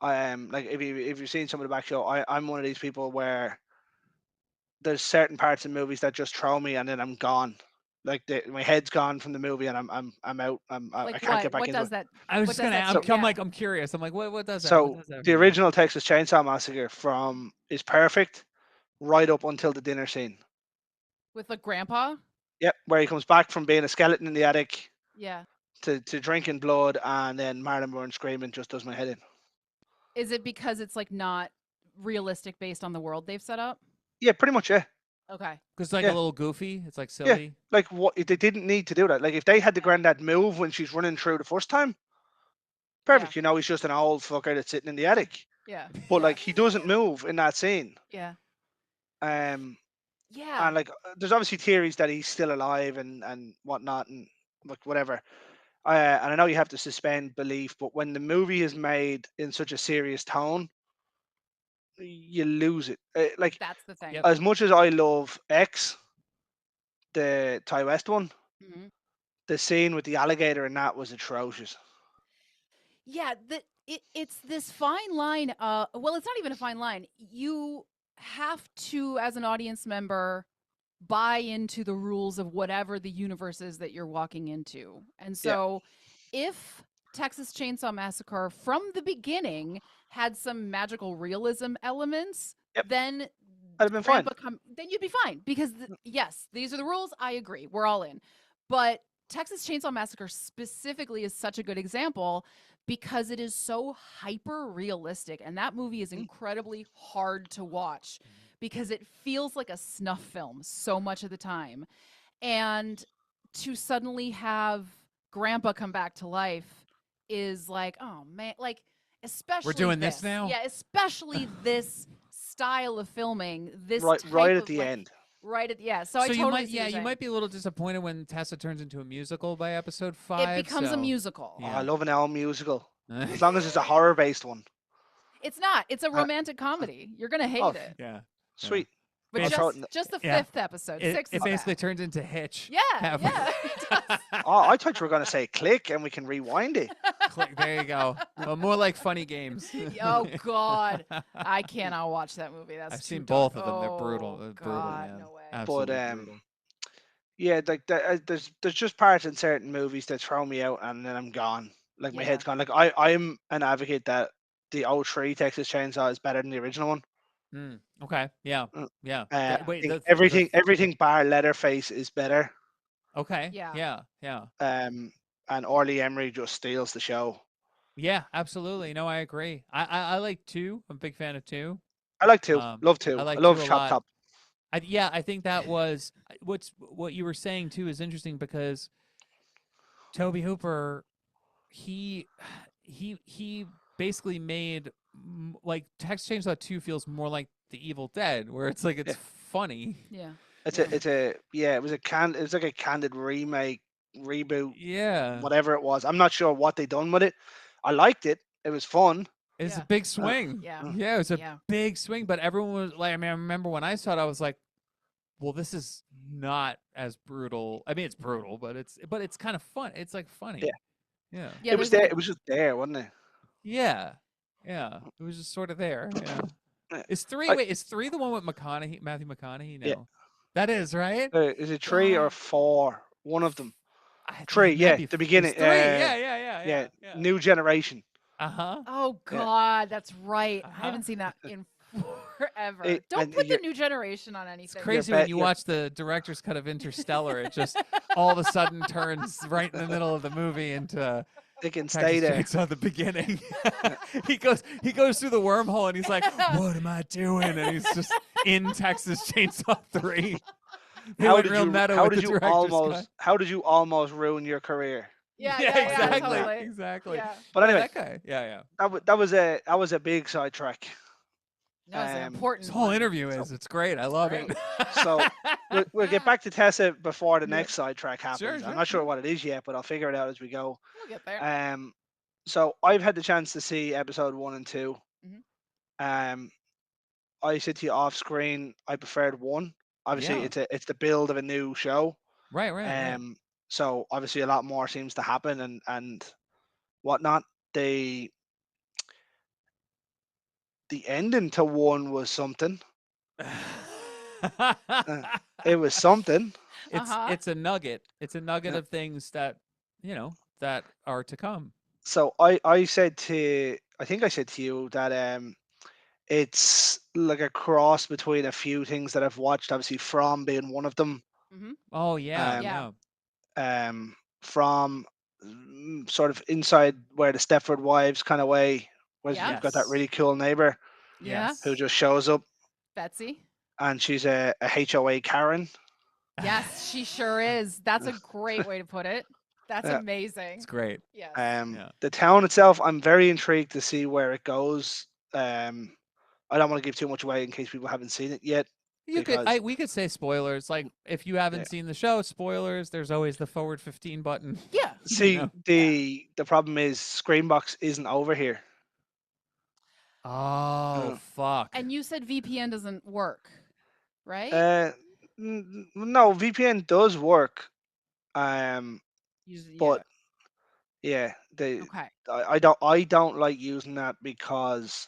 Like if you've seen some of the back show, I'm one of these people where there's certain parts of movies that just throw me and then I'm gone. Like my head's gone from the movie and I'm out. I Like can't get what? back What into does it. that? I was What just does gonna. that to I'm, you? So I'm Yeah. like, I'm curious. I'm like, what does that? What so does that the for you? original Texas Chainsaw Massacre from is perfect right up until the dinner scene. With like grandpa. Yep, where he comes back from being a skeleton in the attic Yeah. to drinking blood and then Marlon Burns screaming just does my head in. Is it because it's like not realistic based on the world they've set up? Yeah, pretty much. Yeah, Okay. Because like a yeah, little goofy. It's like yeah. silly. Like what they didn't need to do that. Like if they had the Yeah. granddad move when she's running through the first time, Yeah. perfect. You know, he's just an old fucker that's sitting in the attic. Yeah. But Yeah. like he doesn't move in that scene. Yeah. Um, Yeah. and like there's obviously theories that he's still alive and whatnot and like whatever. And I know you have to suspend belief, but when the movie is made in such a serious tone, you lose it. Like That's the thing. Yep. as much as I love X, the Ty West one, Mhm. the scene with the alligator and that was atrocious. Yeah, it's this fine line. Well, it's not even a fine line. You have to, as an audience member, buy into the rules of whatever the universe is that you're walking into. And Yeah. so, if Texas Chainsaw Massacre from the beginning had some magical realism elements, Yep. then I'd have been fine. then you'd be fine because yes, these are the rules. I agree. We're all in. But Texas Chainsaw Massacre specifically is such a good example because it is so hyper realistic and that movie is Mm. incredibly hard to watch because it feels like a snuff film so much of the time. And to suddenly have grandpa come back to life is like, oh man, like especially doing this now? Yeah, especially this style of filming, this Right type at of the like end. right at yeah. So I So totally you might, see what you're you saying. might be a little disappointed when Tessa turns into a musical by episode It 5. becomes a so- musical. Oh, I Yeah. love an L musical. As long as it's a horror based one. It's not. It's a Uh, romantic comedy. You're gonna Oh, hate it. Yeah. sweet. But I'll throw it just the Yeah. fifth episode. It, Six it is basically bad. turns into Hitch. Yeah, halfway. yeah. It does. Oh, I thought you were gonna say click and we can rewind it. Click, there you go. Well, more like funny games. Oh God, I cannot watch that movie. That's I've too seen dark. both of them. They're brutal. Oh, They're brutal, God, man. no way. Absolutely But brutal. yeah, like there's just parts in certain movies that throw me out and then I'm gone. Like my Yeah. head's gone. Like I'm an advocate that the '03 Texas Chainsaw is better than the original one. Okay. Yeah. Mm. Yeah. I Wait. think everything bar Leatherface is better. Okay. Yeah. Yeah. Yeah. And Orly Emery just steals the show. Yeah. Absolutely. No, I agree. I like 2. I'm a big fan of 2. I like two. Love I two. I like love 2 a Chop lot. Top. Yeah, I think that was what you were saying too is interesting because Toby Hooper, he he basically made like Texas Chainsaw 2 feels more like The Evil Dead, where it's like it's Yeah. funny. Yeah. It's Yeah. it was it was like a candid remake, reboot, Yeah, whatever it was. I'm not sure what they done with it. I liked it. It was fun. it's a Yeah. big swing. Yeah. Yeah, it was a Yeah. big swing, but everyone was like, I mean, I remember when I saw it, I was like, well, this is not as brutal. I mean, it's brutal, but it's kind of fun. It's like funny. Yeah. Yeah. Yeah. It was there's there. like It was just there, wasn't it? Yeah. Yeah. It was just sort of there. Yeah. Yeah. Is 3 I- wait, is 3 the one with McConaughey, Matthew McConaughey? Yeah. No. That is, right? Is it 3 or 4? One of them. I think 3, it might yeah. be The it's beginning. 3. Yeah. New generation. Uh-huh. oh Yeah. God, that's right. I Uh-huh. haven't seen that in Ever. Don't and put the new generation on It's anything. crazy when you you're watch the director's cut of Interstellar. It just all of a sudden turns right in the middle of the movie into they can stay Texas there. Chainsaw at the beginning. Yeah. he goes through the wormhole and he's like, "What am I doing?" And he's just in Texas Chainsaw 3. They went real meta with the director's cut. how did you almost ruin your career Yeah, Yeah, yeah, yeah, doing that? exactly, totally. exactly. Yeah. But No, anyway, that guy. Yeah, yeah. that was a big sidetrack. No, it's an Um, This important whole one. interview so is it's great. I It's love it. great. so we'll get back to Tessa before the Yeah. next sidetrack Sure, happens. I'm sure. not sure Yeah. what it is yet, but I'll figure it out as we go. We'll get there. Um, so I've had the chance to see episode 1 and 2. Mhm. Um, I said to you off screen, I preferred one. Obviously, Yeah. it's the build of a new show. Right, right, right. Um, so obviously a lot more seems to happen and whatnot. The the ending to one was something. Uh, it was something. Uh-huh. It's a nugget. It's a nugget Uh, of things that that are to come. So I think I said to you that it's like a cross between a few things that I've watched. Obviously, From being one of them. Mhm. Oh yeah, Um, Yeah. yeah. from sort of inside where the Stepford Wives kind of way, where Yeah. you've got that Yes. really cool neighbor Yeah. who Yes. just shows up Betsy. and she's a HOA Karen. Yes, she sure is. That's a great way to put it. That's Uh, It's amazing. great. Yes. Yeah. the town itself, I'm very intrigued to see where it goes. I don't want to give too much away in case people haven't seen it yet, You could because I we could say spoilers. Like if you haven't yeah. seen the show, spoilers, there's always the forward 15 button. Yeah. you See, know. Yeah. the problem is Screenbox isn't over here. Oh Uh, fuck. And you said VPN doesn't work, right? uh, no, VPN does work. Yeah. But yeah, Okay. I don't like using that because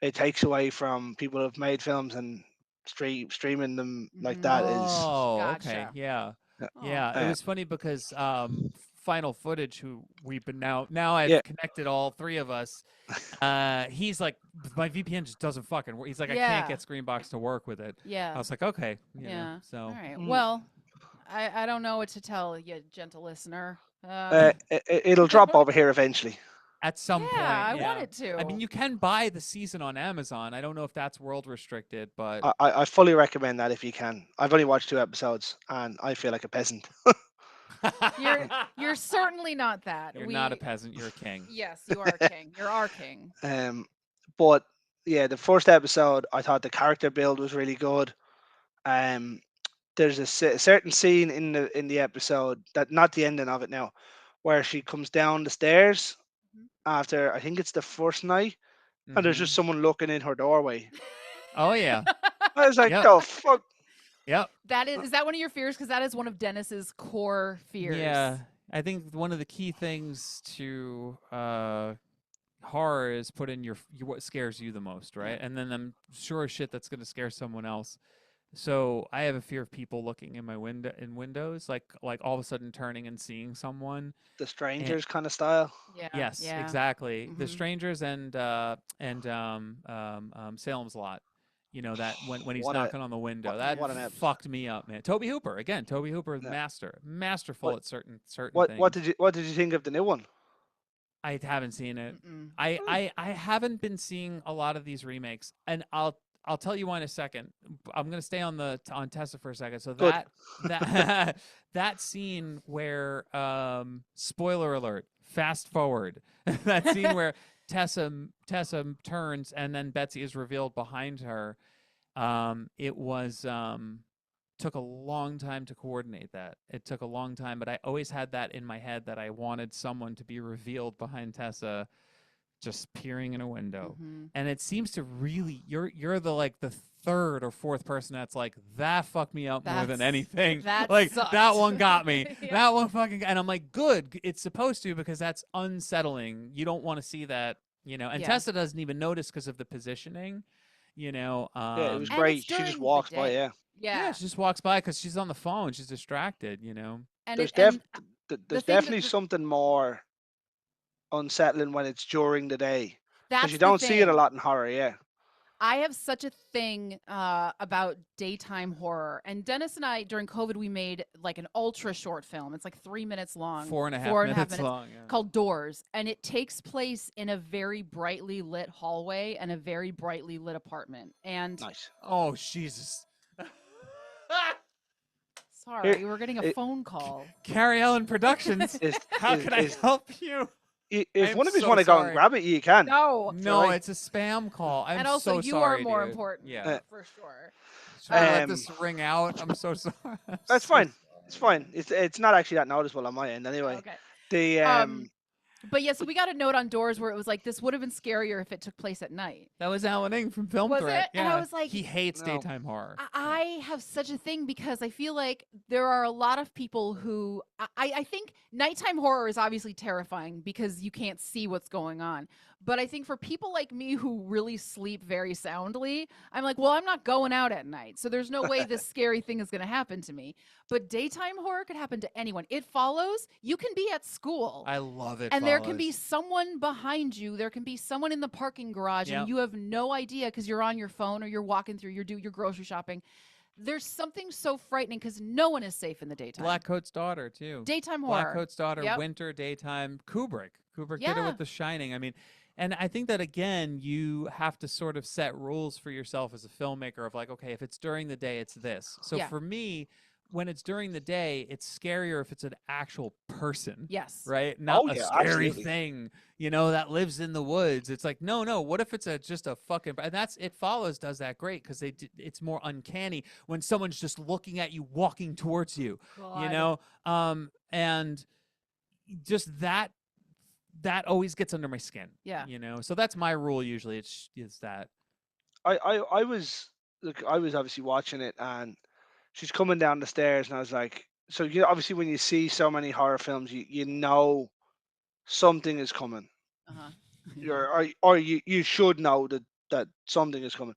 it takes away from people who've made films and streaming them like Mhm. that is Oh, okay. Gotcha. Yeah. uh, Oh. Yeah, it uh, was funny because Final Footage, who we've been now yeah. I've connected all three of us. He's like, my VPN just doesn't fucking work. He's like, I can't Yeah. get Screenbox to work with it. I Yeah. was like, okay, Yeah. All so right. Mm, Well, I don't know what to tell you, gentle listener. it'll drop over here eventually. at some Yeah, point, I want yeah. it I mean, to. you can buy the season on Amazon. I don't know if that's world restricted, but I fully recommend that if you can. I've only watched 2 episodes and I feel like a peasant. You're certainly not that. you're not a We peasant, you're a king. Yes, you are a king. You're our king. um, but yeah, the first episode, I thought the character build was really good. Um, there's a certain scene in the episode, that not the ending of it now, where she comes down the stairs Mhm. after, I think it's the first night, and there's just Mhm. someone looking in her doorway. Oh yeah. I was like, Yep. the fuck. Yep. That is that one of your fears? Because that is one of Dennis's core fears. Yeah. I think one of the key things to horror is put in your what scares you the most, right? And then I'm sure as shit that's going to scare someone else. So I have a fear of people looking in my windows, like all of a sudden turning and seeing someone. The And strangers kind of style. Yeah. yes, Yeah. exactly. The Mhm. strangers and Salem's Lot. You know that when he's What a knocking on the window, that Yeah. what an episode. fucked me up, man. Toby Hooper again. Toby Hooper, Yeah. masterful What at certain things. what did you think of the new one? I haven't seen it. Mm-mm. I haven't been seeing a lot of these remakes, and I'll tell you why in a second. I'm gonna stay on Tessa for a second. So Good. that that scene where spoiler alert, fast forward, that scene where Tessa turns and then Betsy is revealed behind her. It was took a long time to coordinate that. It took a long time, but I always had that in my head that I wanted someone to be revealed behind Tessa just peering in a window. Mhm. And it seems to really you're the like the third or fourth person that's like that fucked me up more than That's anything. that Like sucked. that one got me. Yeah. That one fucking and I'm like good. It's supposed to because that's unsettling. You don't want to see that, And Yeah. Tessa doesn't even notice because of the positioning, you know. Yeah, it was And it's great. She just during the walks by. day. Yeah, Yeah, Yeah. she just walks by because she's on the phone. She's distracted. And there's it and the there's thing that definitely something more unsettling when it's during the day because you that's the don't see it a thing. lot in horror. Yeah, I have such a thing about daytime horror. And Dennis and I, during COVID, we made like an ultra short film. It's like 3 minutes long, 4.5 minutes minutes, long. Yeah. called Doors. And it takes place in a very brightly lit hallway and a very brightly lit apartment. And Nice. Oh Jesus. Here, sorry, we're getting a it, phone call. Carrie Ellen Productions. is How can I help you? I if am one of you so want to go and sorry. grab it, you can. No. No, Right. it's a spam call. I'm And also, so you sorry, are more dude. important. Yeah. For sure. Should we let Um, this ring out? I'm so sorry. I'm that's so fine. It's fine. It's not actually that noticeable on my end anyway. Okay. The But yeah, so we got a note on Doors where it was like, this would have been scarier if it took place at night. That was Alan Ing from Film Was Threat. it? And I Yeah. was like, he hates No. daytime horror. I have such a thing because I feel like there are a lot of people who I think nighttime horror is obviously terrifying because you can't see what's going on. But I think for people like me who really sleep very soundly, I'm like, well, I'm not going out at night. So there's no way this scary thing is going to happen to me. But daytime horror could happen to anyone. It follows. You can be at school. I love it. And there can be someone behind you. There can be someone in the parking garage, Yep. and you have no idea because you're on your phone or you're walking through your grocery shopping. There's something so frightening because no one is safe in the daytime. Black Coat's Daughter too. Daytime horror. Black Coat's Daughter, Yep. winter, daytime. Kubrick did it Yeah. with The Shining. I mean, and I think that again, you have to sort of set rules for yourself as a filmmaker of like, okay, if it's during the day, it's this. So Yeah. for me, when it's during the day, it's scarier if it's an actual person. Yes. Right? Not Oh, a yeah, scary absolutely. thing, that lives in the woods. It's like, no. What if it's just a fucking? And that's It Follows does that great because it's more uncanny when someone's just looking at you, walking towards you. God. And just that always gets under my skin. Yeah. So that's my rule usually. It's that. I was look, I was obviously watching it, and she's coming down the stairs, and I was like, so obviously when you see so many horror films, you know something is coming. Uh-huh. Or you should know that something is coming.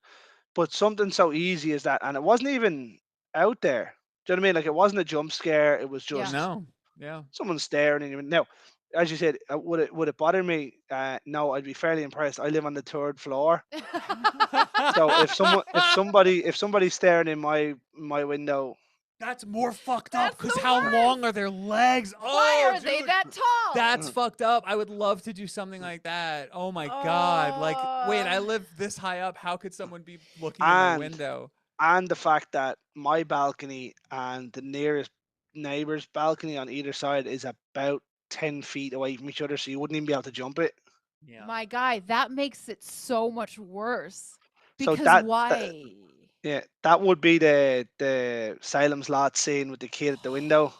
But something so easy as that, and it wasn't even out there. Do you know what I mean? Like, it wasn't a jump scare. It was Yeah. just No. Yeah. someone staring at you. Now, as you said, would it bother me? No, I'd be fairly impressed. I live on the third floor, so if somebody's staring in my window, That's more fucked That's up because the how worst. long are their legs? Why Oh, are they dude. that tall? That's fucked up. I would love to do something like that. Oh my god. Like, wait, I live this high up. How could someone be looking in my and window? and the fact that my balcony and the nearest neighbor's balcony on either side is about 10 feet away from each other, so you wouldn't even be able to jump it. Yeah. My guy, that makes it so much worse. So Because that why? yeah, that would be the Salem's Lot scene with the kid at the window.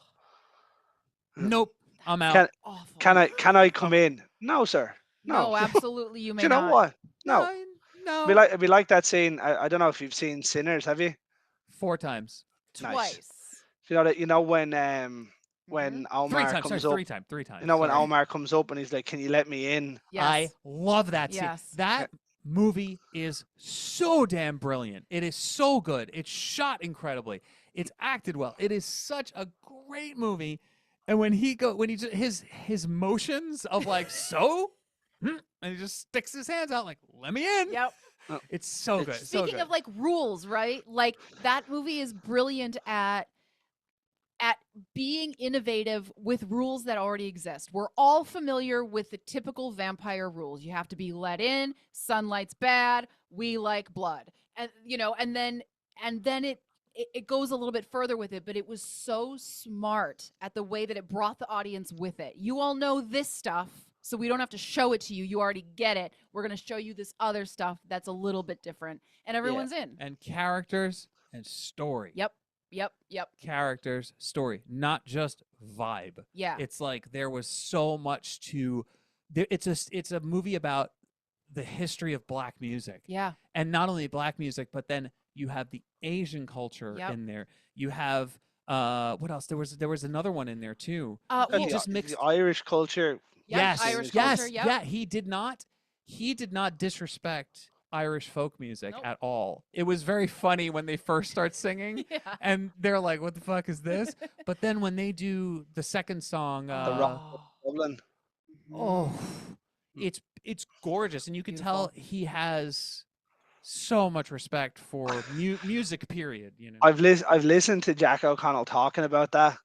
Nope. I'm out. Can Awful. can I come Um, in? No, sir. No, No. absolutely, you Do may you know not. what? No. No. It'd be like that scene. I don't know if you've seen Sinners. Have you? 4 times. Nice. Twice. You know when Mhm. 3 Omar times. comes Sorry, up. 3 times. You know when Sorry. Omar comes up and he's like, "Can you let me in?" I Yes. love that scene. Yes. That movie is so damn brilliant. It is so good. It's shot incredibly. It's acted well. It is such a great movie. And when he his motions of like and he just sticks his hands out like, let me in. Yep. It's so good. It's- So Speaking good. of like rules, right? Like that movie is brilliant at being innovative with rules that already exist. We're all familiar with the typical vampire rules. You have to be let in, sunlight's bad, we like blood. And and then it goes a little bit further with it, but it was so smart at the way that it brought the audience with it. You all know this stuff, so we don't have to show it to you. You already get it. We're going to show you this other stuff that's a little bit different, and everyone's in. And characters and story. Yep. Characters, story, not just vibe. Yeah. It's like there was so much to it's a movie about the history of black music. Yeah. And not only black music, but then you have the Asian culture Yep. in there. You have what else? There was another one in there too. Well, just mixed the Irish culture. Yep, yes, Irish yes, culture, yep. yeah. He did not disrespect Irish folk music Nope. at all. It was very funny when they first start singing, Yeah. and they're like, "What the fuck is this?" But then when they do the second song, The rock of Dublin. oh, it's gorgeous, and you can tell Beautiful. he has so much respect for music. Period. You know. I've listened to Jack O'Connell talking about that.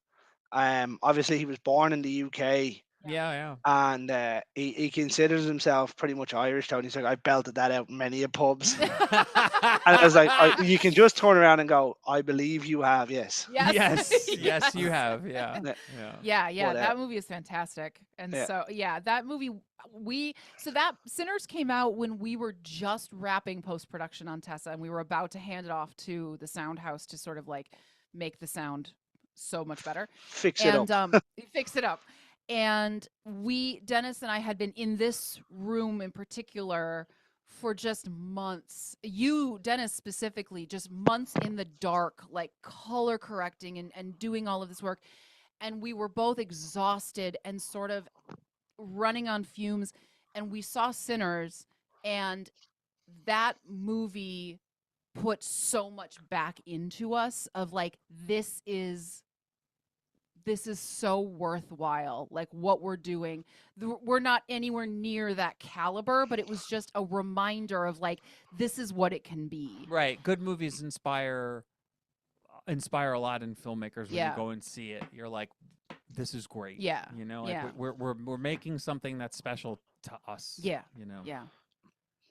Obviously he was born in the UK, Yeah, and he considers himself pretty much Irish. Tony, he's like, I belted that out in many a pubs, yeah. and I was like, you can just turn around and go, I believe you have, yes. Yes. Yes, you Yes. have. Yeah, Yeah, yeah. Yeah, But that movie is fantastic. And yeah, so, yeah, that movie, that Sinners came out when we were just wrapping post production on Tessa, and we were about to hand it off to the sound house to sort of like make the sound so much better. fix it And up. fix it up. And Dennis and I had been in this room in particular for just months. You, Dennis, specifically, just months in the dark, like color correcting and doing all of this work. And we were both exhausted and sort of running on fumes. And we saw Sinners, and that movie put so much back into us of like, this is so worthwhile, like what we're doing. We're not anywhere near that caliber, but it was just a reminder of like, this is what it can be. Right. Good movies inspire a lot in filmmakers when you Yeah. go and see it. You're like, this is great. Yeah. You know, like Yeah. we're making something that's special to us. Yeah. You know. Yeah.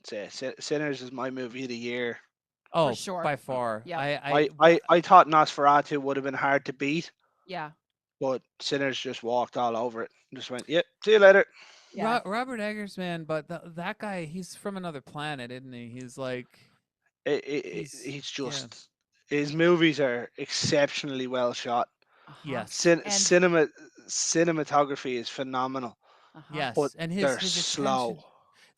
Sinners is my movie of the year. Oh, sure. by far. Yep. I thought Nosferatu would have been hard to beat, Yeah. but Sinners just walked all over it. Just went, yep, see you later. Yeah. Robert Eggers, man, but that guy, he's from another planet, isn't he? He's like, He's yeah, just his movies are exceptionally well shot. Uh-huh. yes, And Cinematography is phenomenal, uh-huh. but yes, and they're his slow. attention.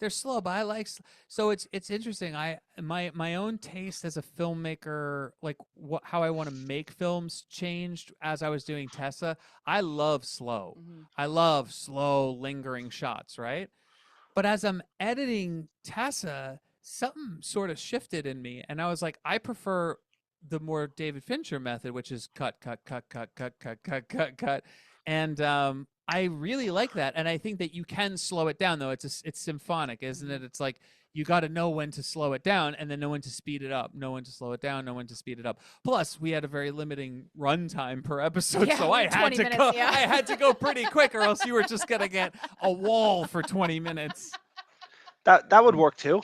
They're slow, but I like. So it's interesting. My own taste as a filmmaker, like how I want to make films, changed as I was doing Tessa. I love slow. Mhm. I love slow, lingering shots, right? But as I'm editing Tessa, something sort of shifted in me, and I was like, I prefer the more David Fincher method, which is cut, cut, cut, cut, cut, cut, cut, cut, cut, and I really like that. And I think that you can slow it down, though. It's symphonic, isn't it? It's like you got to know when to slow it down, and then know when to speed it up, know when to slow it down, know when to speed it up. Plus, we had a very limiting runtime per episode, Yeah, so I had 20 to minutes, go. yeah. I had to go pretty quick, or else you were just gonna get a wall for 20 minutes. That would work too.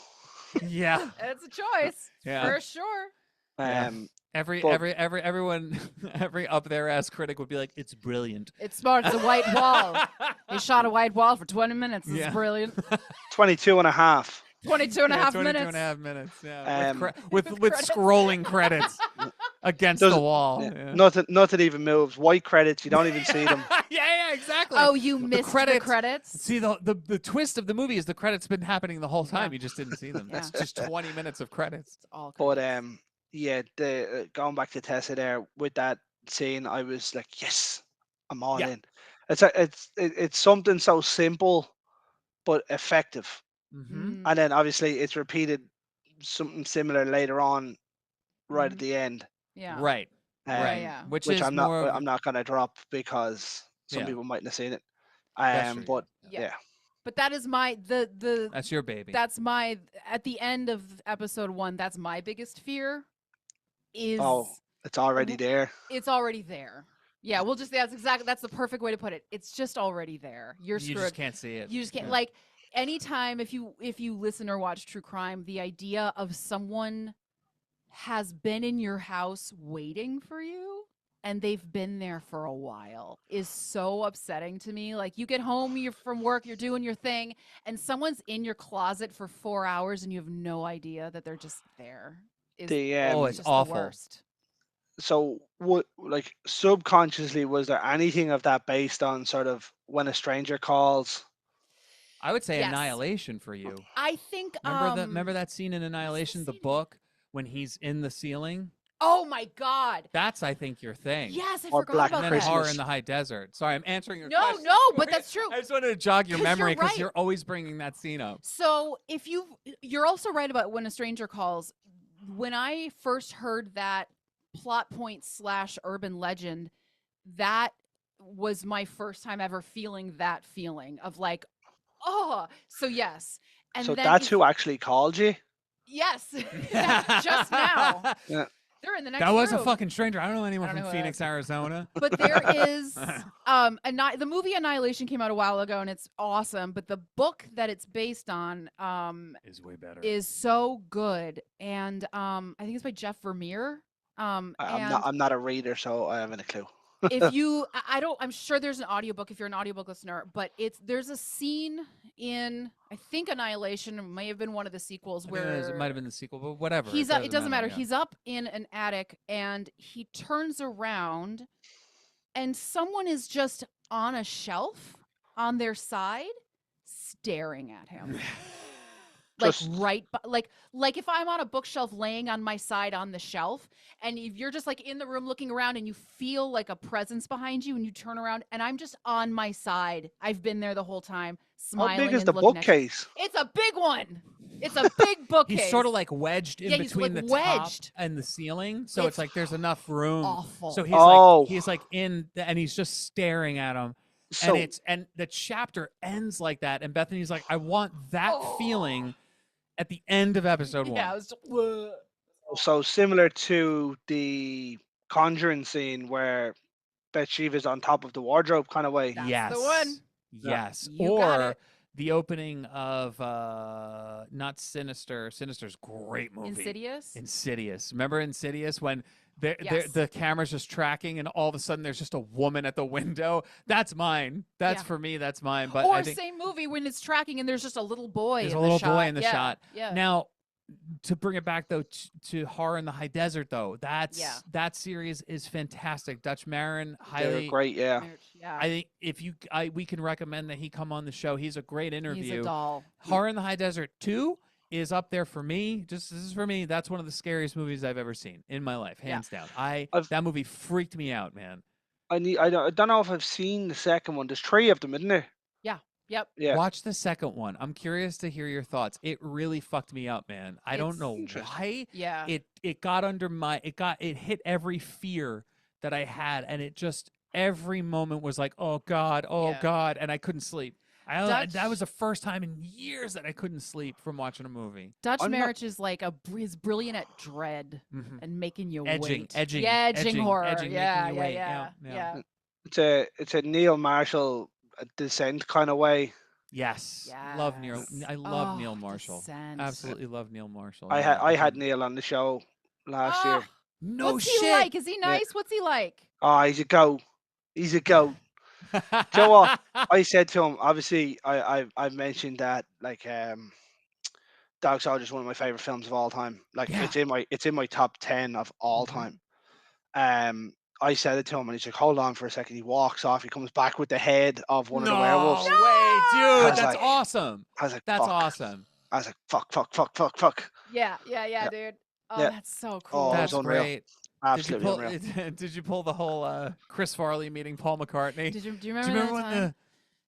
Yeah, It's a choice Yeah. for sure. yeah. Um, Every but everyone every up there ass critic would be like, it's brilliant. It's smart. It's a white wall. He shot a white wall for 20 minutes. This Yeah. is brilliant. 22 and a half. 22 and a half 22 minutes. and a half minutes. Yeah, Um, with With credits. scrolling credits against Does the it- wall. yeah, Yeah. nothing even moves. White credits, you don't even see them. yeah, exactly. Oh, you missed the credits- credits? See, the twist of the movie is the credits been happening the whole time. Yeah. You just didn't see them. That's Yeah. just 20 minutes of credits. It's all But credits. yeah, the going back to Tessa there with that scene, I was like, yes, I'm all Yeah. in. It's something so simple but effective, Mm-hmm. and then obviously it's repeated something similar later on, right at Mhm. the end. Yeah. Right. Right. yeah. Which Which is more of I'm not gonna drop because some Yeah. people mightn't have seen it. That's true, But Yeah. yeah, But that is my that's your baby. that's my at the end of episode 1, that's my biggest fear is oh, it's already w- there. it's already there. Yeah, we'll just that's the perfect way to put it. It's just already there. You're you screwed. just can't see it. You just can't Yeah. like anytime if you listen or watch true crime, the idea of someone has been in your house waiting for you and they've been there for a while is so upsetting to me. Like you get home, you're from work, you're doing your thing, and someone's in your closet for 4 hours and you have no idea that they're just there. Is The Oh, it's just awful. the worst. So what, like, subconsciously, was there anything of that based on sort of when a stranger calls? I would say Yes. Annihilation for you. I think Remember that scene in Annihilation, the scene? book, when he's in the ceiling? Oh my god. That's, I think, your thing. Yes, I Or forgot Black about And then that. Horror Christmas. in the High Desert. Sorry, I'm answering your No, question. no, but that's true. I just wanted to jog your 'Cause you're memory because right. you're always bringing that scene up. So if you're also right about when a stranger calls. When I first heard that plot point / urban legend, that was my first time ever feeling that feeling of like, oh, so yes. And So then that's if- who actually called you. Yes, just now. Yeah. They're in the next That was a room. fucking stranger. I don't know I anyone don't know from who that Phoenix, is. Arizona. But there is the movie Annihilation came out a while ago and it's awesome, but the book that it's based on Is way better. is so good. And I think it's by Jeff Vermeer. And I'm not a reader, so I haven't a clue. if you I don't I'm sure there's an audiobook if you're an audiobook listener, but there's a scene in I think Annihilation, it may have been one of the sequels I think it might have where been the sequel, but whatever. he's up, it doesn't matter. Yeah. He's up in an attic and he turns around and someone is just on a shelf on their side staring at him. Like Just like if I'm on a bookshelf laying on my side on the shelf and if you're just like in the room looking around and you feel like a presence behind you and you turn around and I'm just on my side. I've been there the whole time, how big smiling is the and looking at you. bookcase? It's a big one. It's a big bookcase. He's sort of like wedged in Yeah, he's, between like, the top wedged. and the ceiling, so it's It's like there's enough room. awful. So Oh, he's like and he's just staring at him, so and the chapter ends like that, and Bethany's like, I want that feeling at the end of episode one. Yeah, it was just, "Whoa." so similar to the Conjuring scene where Bathsheba's on top of the wardrobe kind of way. That's yes. the one. Yeah. Yes. You got Or it. the opening of not Sinister. Sinister's a great movie. Insidious. Insidious. Remember Insidious when Yes. the camera's just tracking and all of a sudden there's just a woman at the window? That's mine. That's Yeah. for me. That's mine. But Or I think same movie when it's tracking and there's just a little boy. there's in a the little shot. boy in the Yeah, shot. Yeah. Now, to bring it back though to Horror in the High Desert though, that series is fantastic. Dutch Marin, They're highly. great, yeah. Yeah. I think if we can recommend that he come on the show. He's a great interview. He's a doll. Horror in the High Desert 2 is up there for me. This is for me. That's one of the scariest movies I've ever seen in my life, hands down. That movie freaked me out, man. I don't know if I've seen the second one. There's 3 of them, isn't there? Yeah. Yep. Yeah. Watch the second one. I'm curious to hear your thoughts. It really fucked me up, man. I don't know Interesting. why. Yeah. It got under my it hit every fear that I had, and it just every moment was like, oh God, and I couldn't sleep. That was the first time in years that I couldn't sleep from watching a movie. Dutch I'm not- Marriage is like is brilliant at dread Mhm. and making you Edging, wait. edging, yeah, edging horror. edging, yeah, making you yeah, wait. yeah, Yeah. It's a Neil Marshall descent kind of way. Yes. Love Neil. Yes. I love Oh, Neil Marshall. Descent. Absolutely love Neil Marshall. I had think- Neil on the show last year. No What's shit. he like? Is he nice? What's he like? Oh, he's a goat. He's a goat. Do you know what? I said to him, obviously, I've mentioned that like Dog Soldier is one of my favorite films of all time. Like Yeah. it's in my top 10 of all Mhm. time. I said it to him, and he's like, "Hold on for a second." He walks off. He comes back with the head of one of the werewolves. No way, I dude. was That's like- awesome. I was like, That's "Fuck." awesome. I was like, "Fuck, fuck, fuck, fuck, fuck." Yeah, Yeah. dude. Oh, Yeah. that's so Oh, cool. it That's was unreal. great. Absolutely unreal. Did you pull the whole Chris Farley meeting Paul McCartney? Do you Do you remember, remember that when time?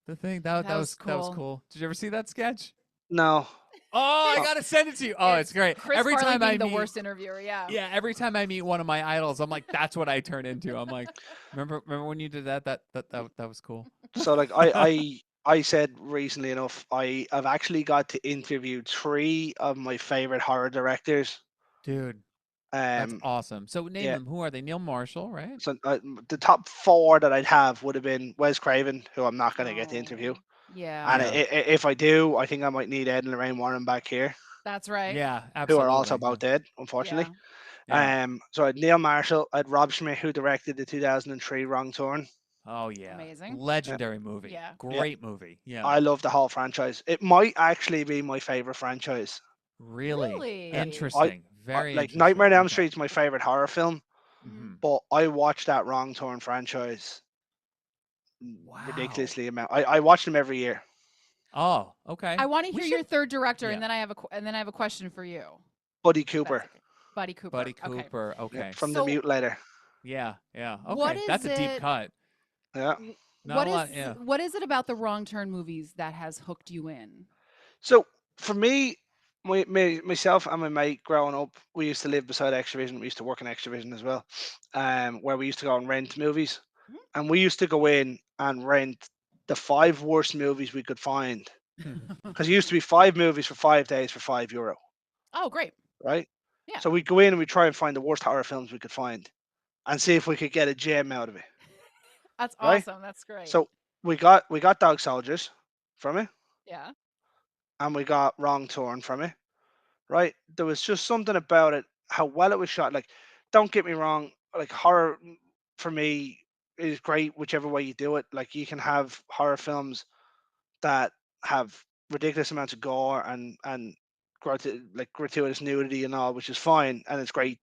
the thing that was cool. cool? Did you ever see that sketch? No. Oh, I gotta send it to you. Oh, it's great. Chris Every Farley time being I the meet, worst interviewer. Yeah. yeah, every time I meet one of my idols, I'm like, that's what I turn into. I'm like, remember when you did that? That was cool. So like I said recently enough, I've actually got to interview 3 of my favorite horror directors. Dude, that's Um, awesome. So name yeah. them. Who are they? Neil Marshall, right? so the top 4 that I'd have would have been Wes Craven, who I'm not going to get to interview. Yeah. And Yeah. if I do, I think I might need Ed and Lorraine Warren back here, That's right. Yeah, who absolutely. are also both dead, Yeah. unfortunately. Yeah. So I had Neil Marshall, I had Rob Schmidt, who directed the 2003 Wrong Turn. Oh yeah. Amazing. Legendary movie. Yeah. Great movie. Yeah. I love the whole franchise. It might actually be my favorite franchise. Really? Really? Interesting. Very Like interesting. Nightmare on Elm Okay. Street's my favorite horror film, Mhm. but I watched that Wrong Turn franchise Wow. ridiculously amount. I watch them every year. Oh, okay. I want to We hear your should- third director, yeah. and then I have a question for you. Buddy That's Cooper okay. Buddy Cooper. Buddy Okay. Cooper. Okay. from So- the Mutilator. Yeah. Yeah. Okay. What is That's a deep it- cut. Yeah. Not What a is lot. Yeah. what is it about the Wrong Turn movies that has hooked you in? So for me, myself and my mate growing up, we used to live beside Extravision. We used to work in Extravision as well, where we used to go and rent movies, Mhm. and we used to go in and rent the 5 worst movies we could find, because it used to be 5 movies for 5 days for €5. Oh, great. right? Yeah. So we go in and we try and find the worst horror films we could find and see if we could get a gem out of it, That's right? awesome. That's great. So we got Dog Soldiers from it, Yeah. and we got Wrong Turn from it, right? There was just something about it, how well it was shot. Like, don't get me wrong, like horror for me is great whichever way you do it. Like, you can have horror films that have ridiculous amounts of gore and like gratuitous nudity and all, which is fine, and it's great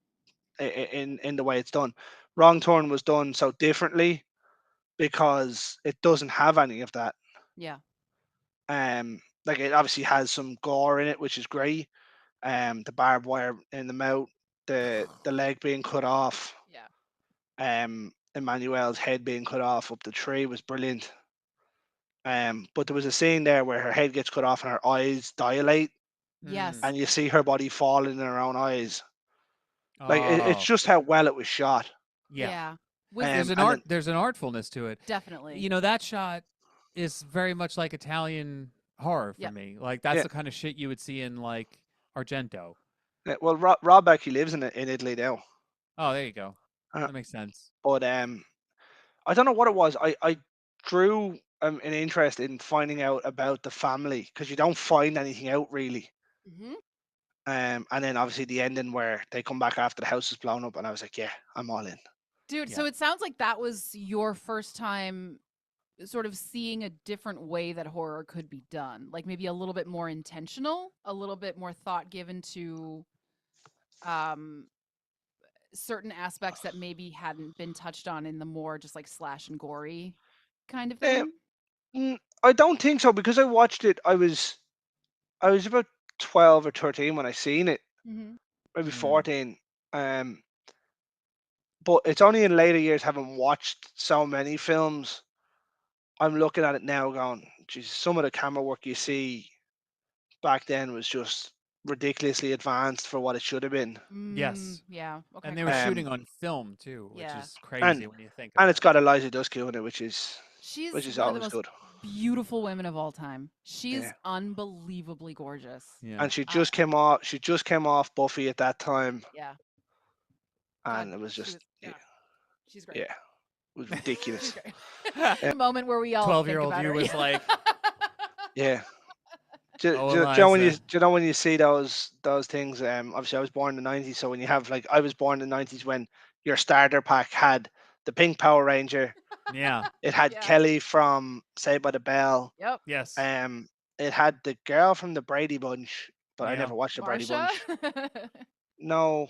in the way it's done. Wrong Turn was done so differently because it doesn't have any of that. Yeah. Like, it obviously has some gore in it, which is great. The barbed wire in the mouth, the leg being cut off, Yeah. Emmanuel's head being cut off up the tree was brilliant. But there was a scene there where her head gets cut off and her eyes dilate, Mm. Yes. and you see her body falling in her own eyes. Like, it's Oh, just how well it was shot. yeah. Yeah. Was And then There's an artfulness to it. definitely. That shot is very much like Italian horror for Yep. me. Like that's yeah, the kind of shit you would see in like Argento. well, Rob actually lives in Italy now. Oh, there you go. Uh, That makes sense. but I don't know what it was. I drew an interest in finding out about the family because you don't find anything out really. Hmm. And then obviously the ending where they come back after the house is blown up, and I was like, yeah, I'm all in. Dude, Yeah. so it sounds like that was your first time sort of seeing a different way that horror could be done. Like maybe a little bit more intentional, a little bit more thought given to um certain aspects that maybe hadn't been touched on in the more just like slash and gory kind of Uh, thing. I don't think so because I watched it. I was about 12 or 13 when I seen it, Hmm. maybe Mm. 14. Um, but it's only in later years, having watched so many films, I'm looking at it now going, Jesus, some of the camera work you see back then was just ridiculously advanced for what it should have been. Mm, Yes. yeah. Okay. And they were Okay. shooting Um, on film too, which Yeah. is and crazy when you think and about it's it. got Eliza Dushku in it, which is She's one of the always most good. beautiful women of all time. She is Yeah. unbelievably gorgeous. Yeah. And she I, just came off. She just came off Buffy at that time, yeah. God, and it was she just was. Yeah. She's great. yeah, it was She's ridiculous. great. Uh, The moment where we all think 12-year-old about you her. was like, yeah. "Oh, Do you know when Eliza." you see those things? Obviously, I was born in the '90s, so when you have, like, I was born in the '90s when your starter pack had the pink Power Ranger, Yeah. it had Yeah. Kelly from Saved by the Bell, Yep. Yes. um, it had the girl from the Brady Bunch, but I Yeah. never watched the Brady Marsha. Bunch. No,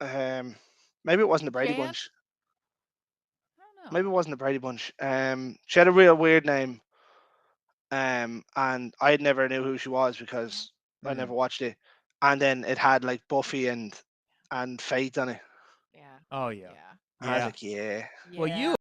maybe it wasn't the Brady Jan. Bunch. I don't Maybe know. it wasn't the Brady Bunch. She had a real weird name, and I never knew who she was because I Mm. never watched it. And then it had like Buffy and Faith on it. Yeah. Oh yeah. Yeah. And I was Yeah. like, yeah. Well, Yeah. you